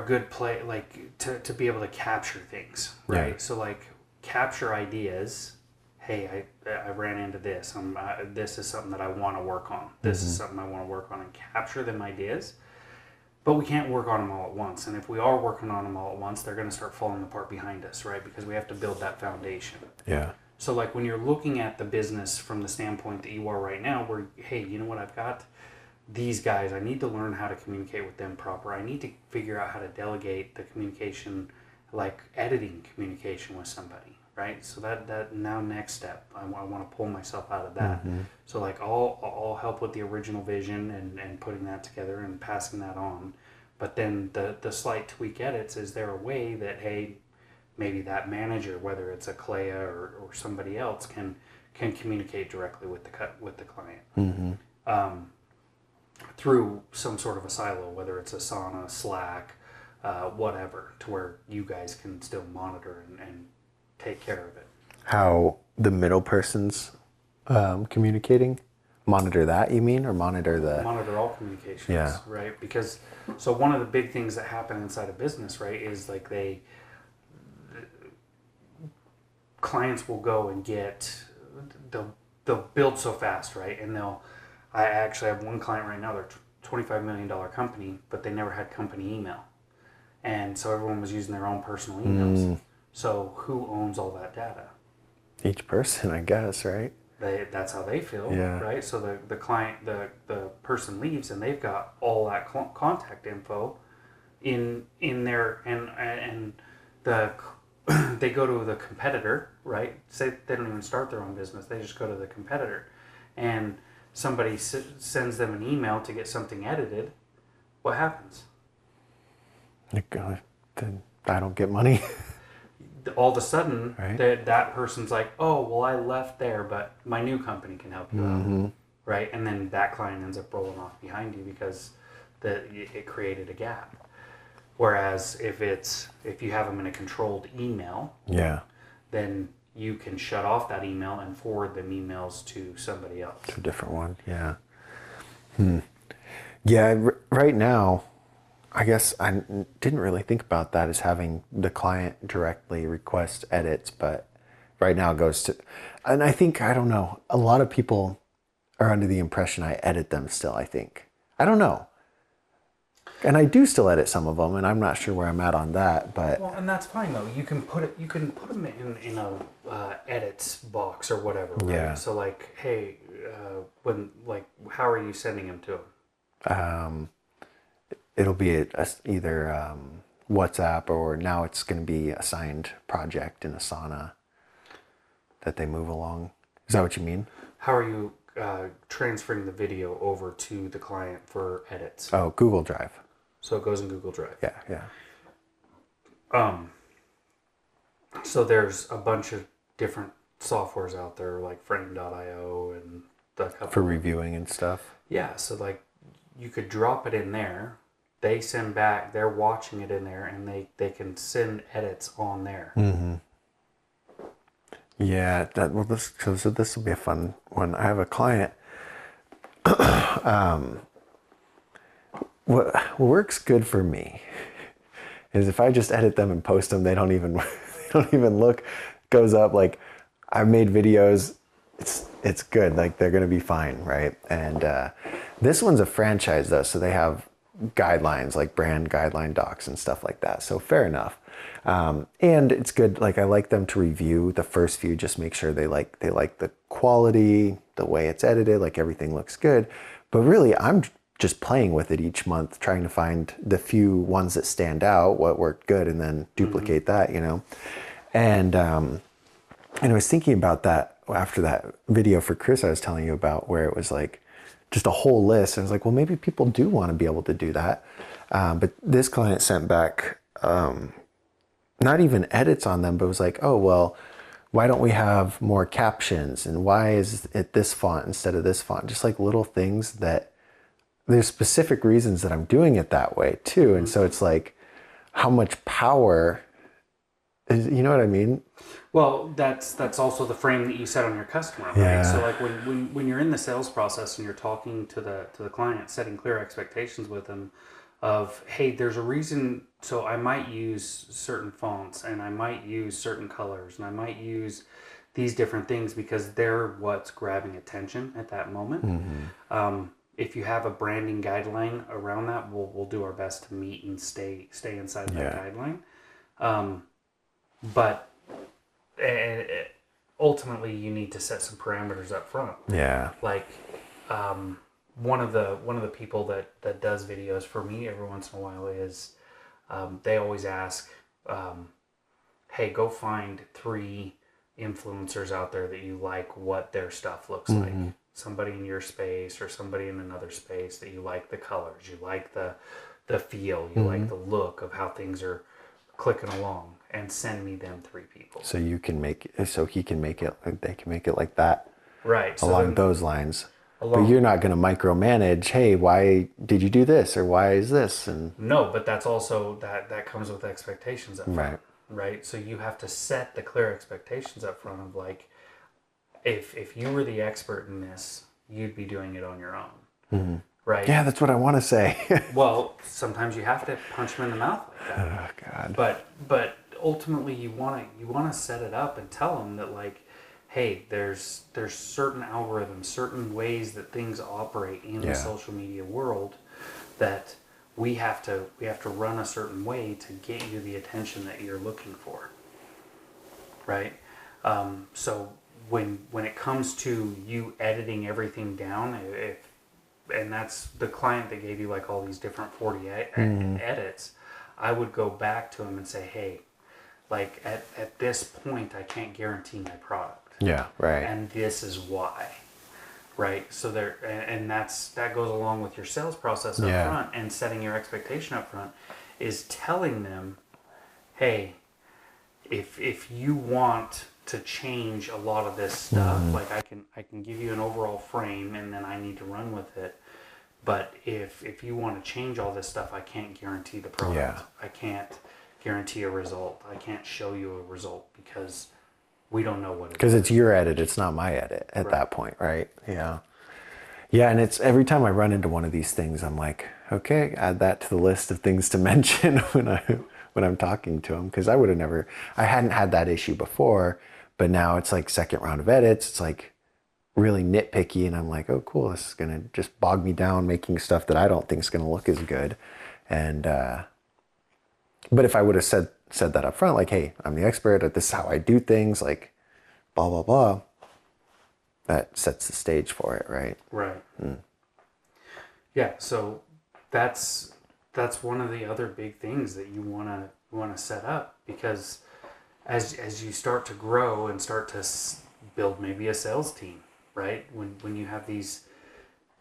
good play, like to be able to capture things, right? Yeah. So like capture ideas. Hey, I ran into this. This is something that I want to work on. This is something I want to work on, and capture them ideas. But we can't work on them all at once. And if we are working on them all at once, they're going to start falling apart behind us, right? Because we have to build that foundation. Yeah. So like when you're looking at the business from the standpoint that you are right now, where, hey, you know what, I've got these guys, I need to learn how to communicate with them proper. I need to figure out how to delegate the communication, like editing communication with somebody. Right, so that now next step, I want to pull myself out of that. So like I'll help with the original vision and putting that together and passing that on. But then the slight tweak edits, is there a way that, hey, maybe that manager, whether it's a Clea or somebody else, can communicate directly with the client through some sort of a silo, whether it's Asana, Slack, whatever, to where you guys can still monitor and take care of it. How the middle person's communicating? Monitor that, you mean? Or monitor all communications, yeah. Right? Because, so one of the big things that happen inside a business, right, is like clients will go and they'll build so fast, right? And I actually have one client right now, they're a $25 million company, but they never had company email. And so everyone was using their own personal emails. So who owns all that data? Each person, I guess, right? That's how they feel, yeah. Right? So the client, the person leaves, and they've got all that contact info in their, and they go to the competitor, right? Say they don't even start their own business, they just go to the competitor, and somebody sends them an email to get something edited. What happens? Then I don't get money. All of a sudden, right. that person's like, oh, well, I left there, but my new company can help you out, right? And then that client ends up rolling off behind you because it created a gap. Whereas if you have them in a controlled email, yeah, then you can shut off that email and forward them emails to somebody else. To a different one, yeah. Yeah, right now, I guess I didn't really think about that as having the client directly request edits, but right now it goes to, and I think, I don't know, a lot of people are under the impression I edit them still, I think. I don't know. And I do still edit some of them, and I'm not sure where I'm at on that, but... Well, and that's fine, though. You can put them in a edits box or whatever, right? Yeah. So, like, hey, how are you sending them to them? It'll be either WhatsApp, or now it's going to be a signed project in Asana that they move along. Is that what you mean? How are you transferring the video over to the client for edits? Oh, Google Drive. So it goes in Google Drive. Yeah. So there's a bunch of different softwares out there like Frame.io and the couple. For reviewing and stuff. Yeah, so like you could drop it in there. They send back, they're watching it in there, and they can send edits on there. Mm-hmm. Yeah, this will be a fun one. I have a client. What works good for me is if I just edit them and post them, they don't even look. Goes up like I've made videos. It's good. Like they're gonna be fine, right? And this one's a franchise though, so they have guidelines like brand guideline docs and stuff like that. So fair enough. And it's good. Like I like them to review the first few, just make sure they like the quality, the way it's edited, like everything looks good. But really, I'm just playing with it each month, trying to find the few ones that stand out, what worked good, and then duplicate that, you know. And I was thinking about that after that video for Chris I was telling you about, where it was like just a whole list. And I was like, well, maybe people do want to be able to do that. But this client sent back not even edits on them, but it was like, oh, well, why don't we have more captions? And why is it this font instead of this font? Just like little things that there's specific reasons that I'm doing it that way too. And so it's like, how much power is, you know what I mean? Well, that's also the frame that you set on your customer, right? Yeah. So like when you're in the sales process and you're talking to the client, setting clear expectations with them of, hey, there's a reason, so I might use certain fonts and I might use certain colors and I might use these different things because they're what's grabbing attention at that moment. Mm-hmm. If you have a branding guideline around that, we'll do our best to meet and stay inside that guideline. But ultimately, you need to set some parameters up front. Yeah. Like one of the people that does videos for me every once in a while is they always ask, hey, go find 3 influencers out there that you like what their stuff looks like. Somebody in your space or somebody in another space that you like the colors, you like the feel, you like the look of how things are clicking along, and send me them 3 people. So you can make it, so he can make it, they can make it like that. Right. Along those lines. But you're not going to micromanage, hey, why did you do this? Or why is this? And no, but that's also, that comes with expectations up front. Right. So you have to set the clear expectations up front of like, if you were the expert in this, you'd be doing it on your own. Right? Yeah, that's what I want to say. Well, sometimes you have to punch them in the mouth like that. Oh God. But ultimately, you want to set it up and tell them that like, hey, there's certain algorithms, certain ways that things operate in the social media world that we have to run a certain way to get you the attention that you're looking for. Right? So when it comes to you editing everything down, and that's the client that gave you like all these different 40 edits, I would go back to him and say, hey, like at this point, I can't guarantee my product. Yeah, right. And this is why, right? So that goes along with your sales process up front and setting your expectation up front is telling them, hey, if you want to change a lot of this stuff, like I can give you an overall frame and then I need to run with it. But if you want to change all this stuff, I can't guarantee the product. Yeah. I can't guarantee a result. I can't show you a result because we don't know what it is. Because it's your edit, it's not my edit at that point, right? Yeah. Yeah, and it's every time I run into one of these things, I'm like, okay, add that to the list of things to mention when I'm talking to them, because I hadn't had that issue before, but now it's like second round of edits. It's like really nitpicky, and I'm like, oh, cool, this is gonna just bog me down making stuff that I don't think is gonna look as good. And but if I would have said that up front, like, hey, I'm the expert at this is how I do things, like blah blah blah, that sets the stage for it, right? Right. Yeah. So that's one of the other big things that you want to set up, because as you start to grow and start to build maybe a sales team, right? When you have these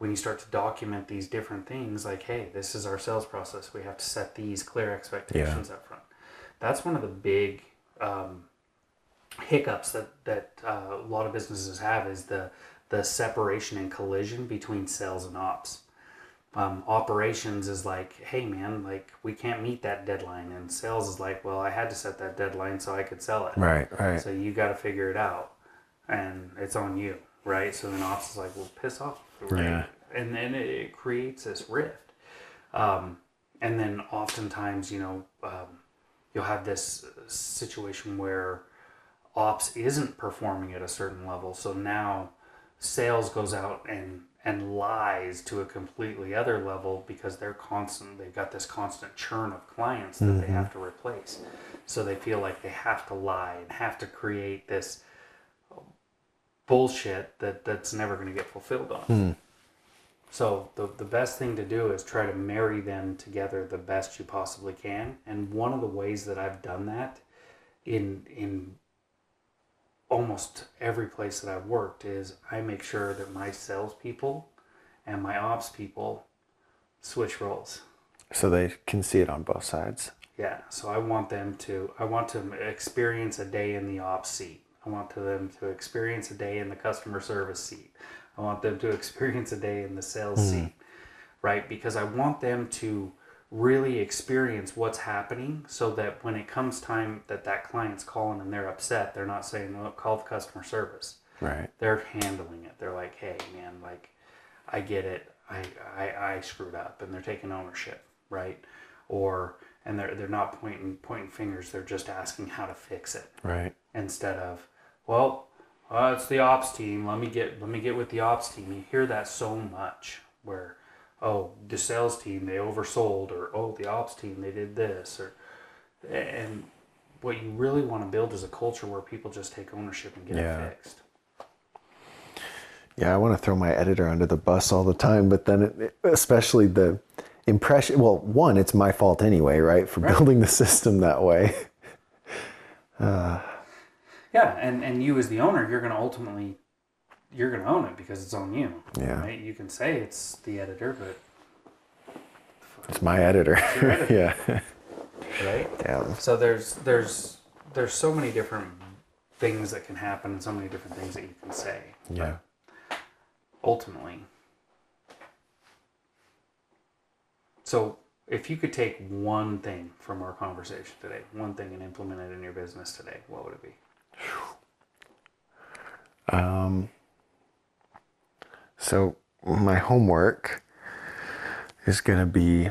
when you start to document these different things, like, hey, this is our sales process. We have to set these clear expectations up front. That's one of the big hiccups that a lot of businesses have, is the separation and collision between sales and ops. Operations is like, hey man, like we can't meet that deadline, and sales is like, well, I had to set that deadline so I could sell it. Right. So you got to figure it out, and it's on you, right? So then ops is like, well, piss off, right? Yeah. And then it creates this rift. And then oftentimes, you'll have this situation where ops isn't performing at a certain level, so now sales goes out and lies to a completely other level, because they've got this constant churn of clients that they have to replace. So they feel like they have to lie and have to create this bullshit that's never going to get fulfilled on. So the best thing to do is try to marry them together the best you possibly can. And one of the ways that I've done that in almost every place that I've worked is I make sure that my salespeople and my ops people switch roles. So they can see it on both sides. Yeah. So I want to experience a day in the ops seat. I want them to experience a day in the customer service seat. I want them to experience a day in the sales seat, right? Because I want them to really experience what's happening, so that when it comes time that client's calling and they're upset, they're not saying, "Oh, call the customer service." Right. They're handling it. They're like, "Hey, man, like, I get it. I screwed up," and they're taking ownership, right? And they're not pointing fingers. They're just asking how to fix it, Right. instead of, well, it's the ops team. Let me get with the ops team. You hear that so much, where, oh, the sales team, they oversold, or, oh, the ops team, they did this, and what you really want to build is a culture where people just take ownership and get it fixed. Yeah, I want to throw my editor under the bus all the time, but then especially the impression, well, one, it's my fault anyway, right? For building the system that way. Yeah, and you as the owner, you're going to own it because it's on you. Yeah. Right? You can say it's the editor, but It's my editor. it's your editor. Yeah. Right? Damn. So there's so many different things that can happen, and so many different things that you can say. Yeah. But ultimately, so if you could take one thing from our conversation today, one thing, and implement it in your business today, what would it be? So my homework is going to be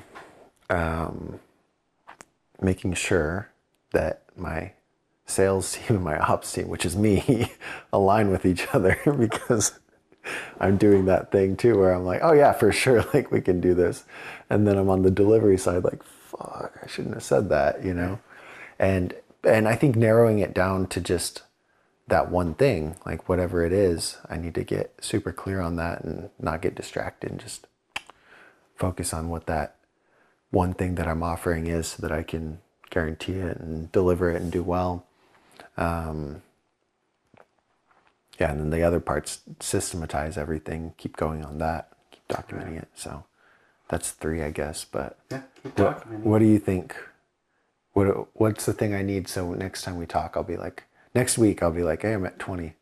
making sure that my sales team and my ops team, which is me, align with each other, because I'm doing that thing too where I'm like, oh yeah, for sure, like we can do this. And then I'm on the delivery side like, fuck, I shouldn't have said that, you know? And I think narrowing it down to just that one thing, like whatever it is, I need to get super clear on that and not get distracted and just focus on what that one thing that I'm offering is, so that I can guarantee it and deliver it and do well. Yeah, and then the other parts, systematize everything, keep going on that, keep documenting it. So that's 3, I guess. But Yeah, keep documenting. what do you think? What's the thing I need? So next time we talk, I'll be like, next week, I'll be like, hey, I'm at 20.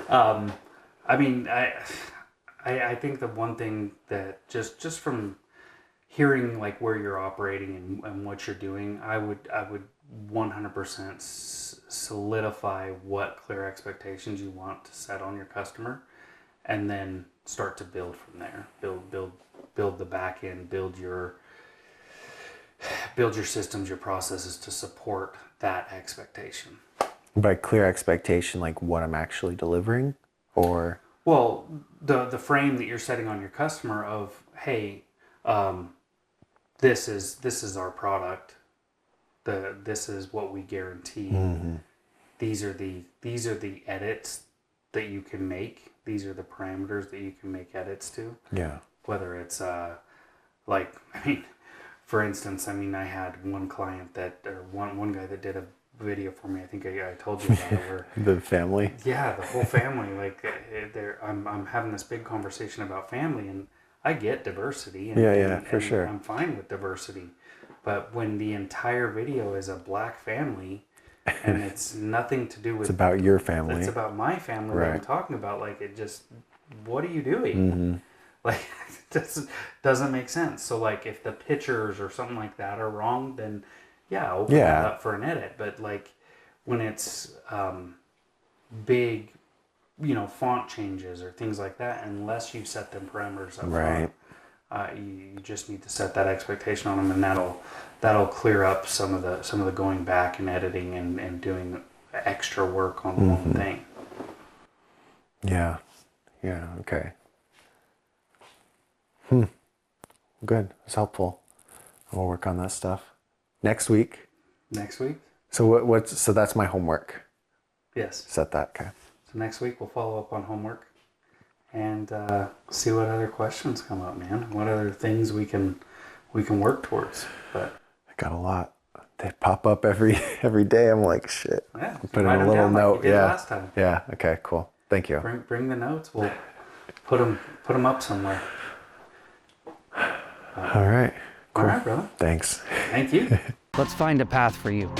I mean, I think the one thing that just from hearing like where you're operating and what you're doing, I would 100% solidify what clear expectations you want to set on your customer, and then start to build from there. Build the back end, build your systems, your processes to support that expectation. By clear expectation, like what I'm actually delivering, or? Well, the frame that you're setting on your customer of, hey, this is our product. This is what we guarantee. Mm-hmm. These are the edits that you can make. These are the parameters that you can make edits to. Yeah. Whether it's like, I mean, for instance, I mean, I had one client one guy that did a video for me. I think I told you about it. Where The family. yeah, the whole family, like I'm having this big conversation about family, and I get diversity. And, for sure. I'm fine with diversity. But when the entire video is a black family and it's nothing to do with... It's about your family. It's about my family that I'm talking about. Like, it just... What are you doing? Mm-hmm. Like, it doesn't make sense. So, like, if the pictures or something like that are wrong, then, yeah, open it up for an edit. But, like, when it's big, you know, font changes or things like that, unless you set them parameters up front, you just need to set that expectation on them, and that'll clear up some of the going back and editing and doing extra work on one thing. Yeah. Okay. Good. It's helpful. We'll work on that stuff next week. So so that's my homework. Yes. Set that. Okay. So next week we'll follow up on homework and see what other questions come up, man. What other things we can work towards. But I got a lot. They pop up every day. I'm like, shit. Yeah. Put in a little note. Like you did last time. Yeah. Okay. Cool. Thank you. Bring the notes. We'll put them up somewhere. All right. Cool. All right, brother. Thanks. Thank you. Let's find a path for you.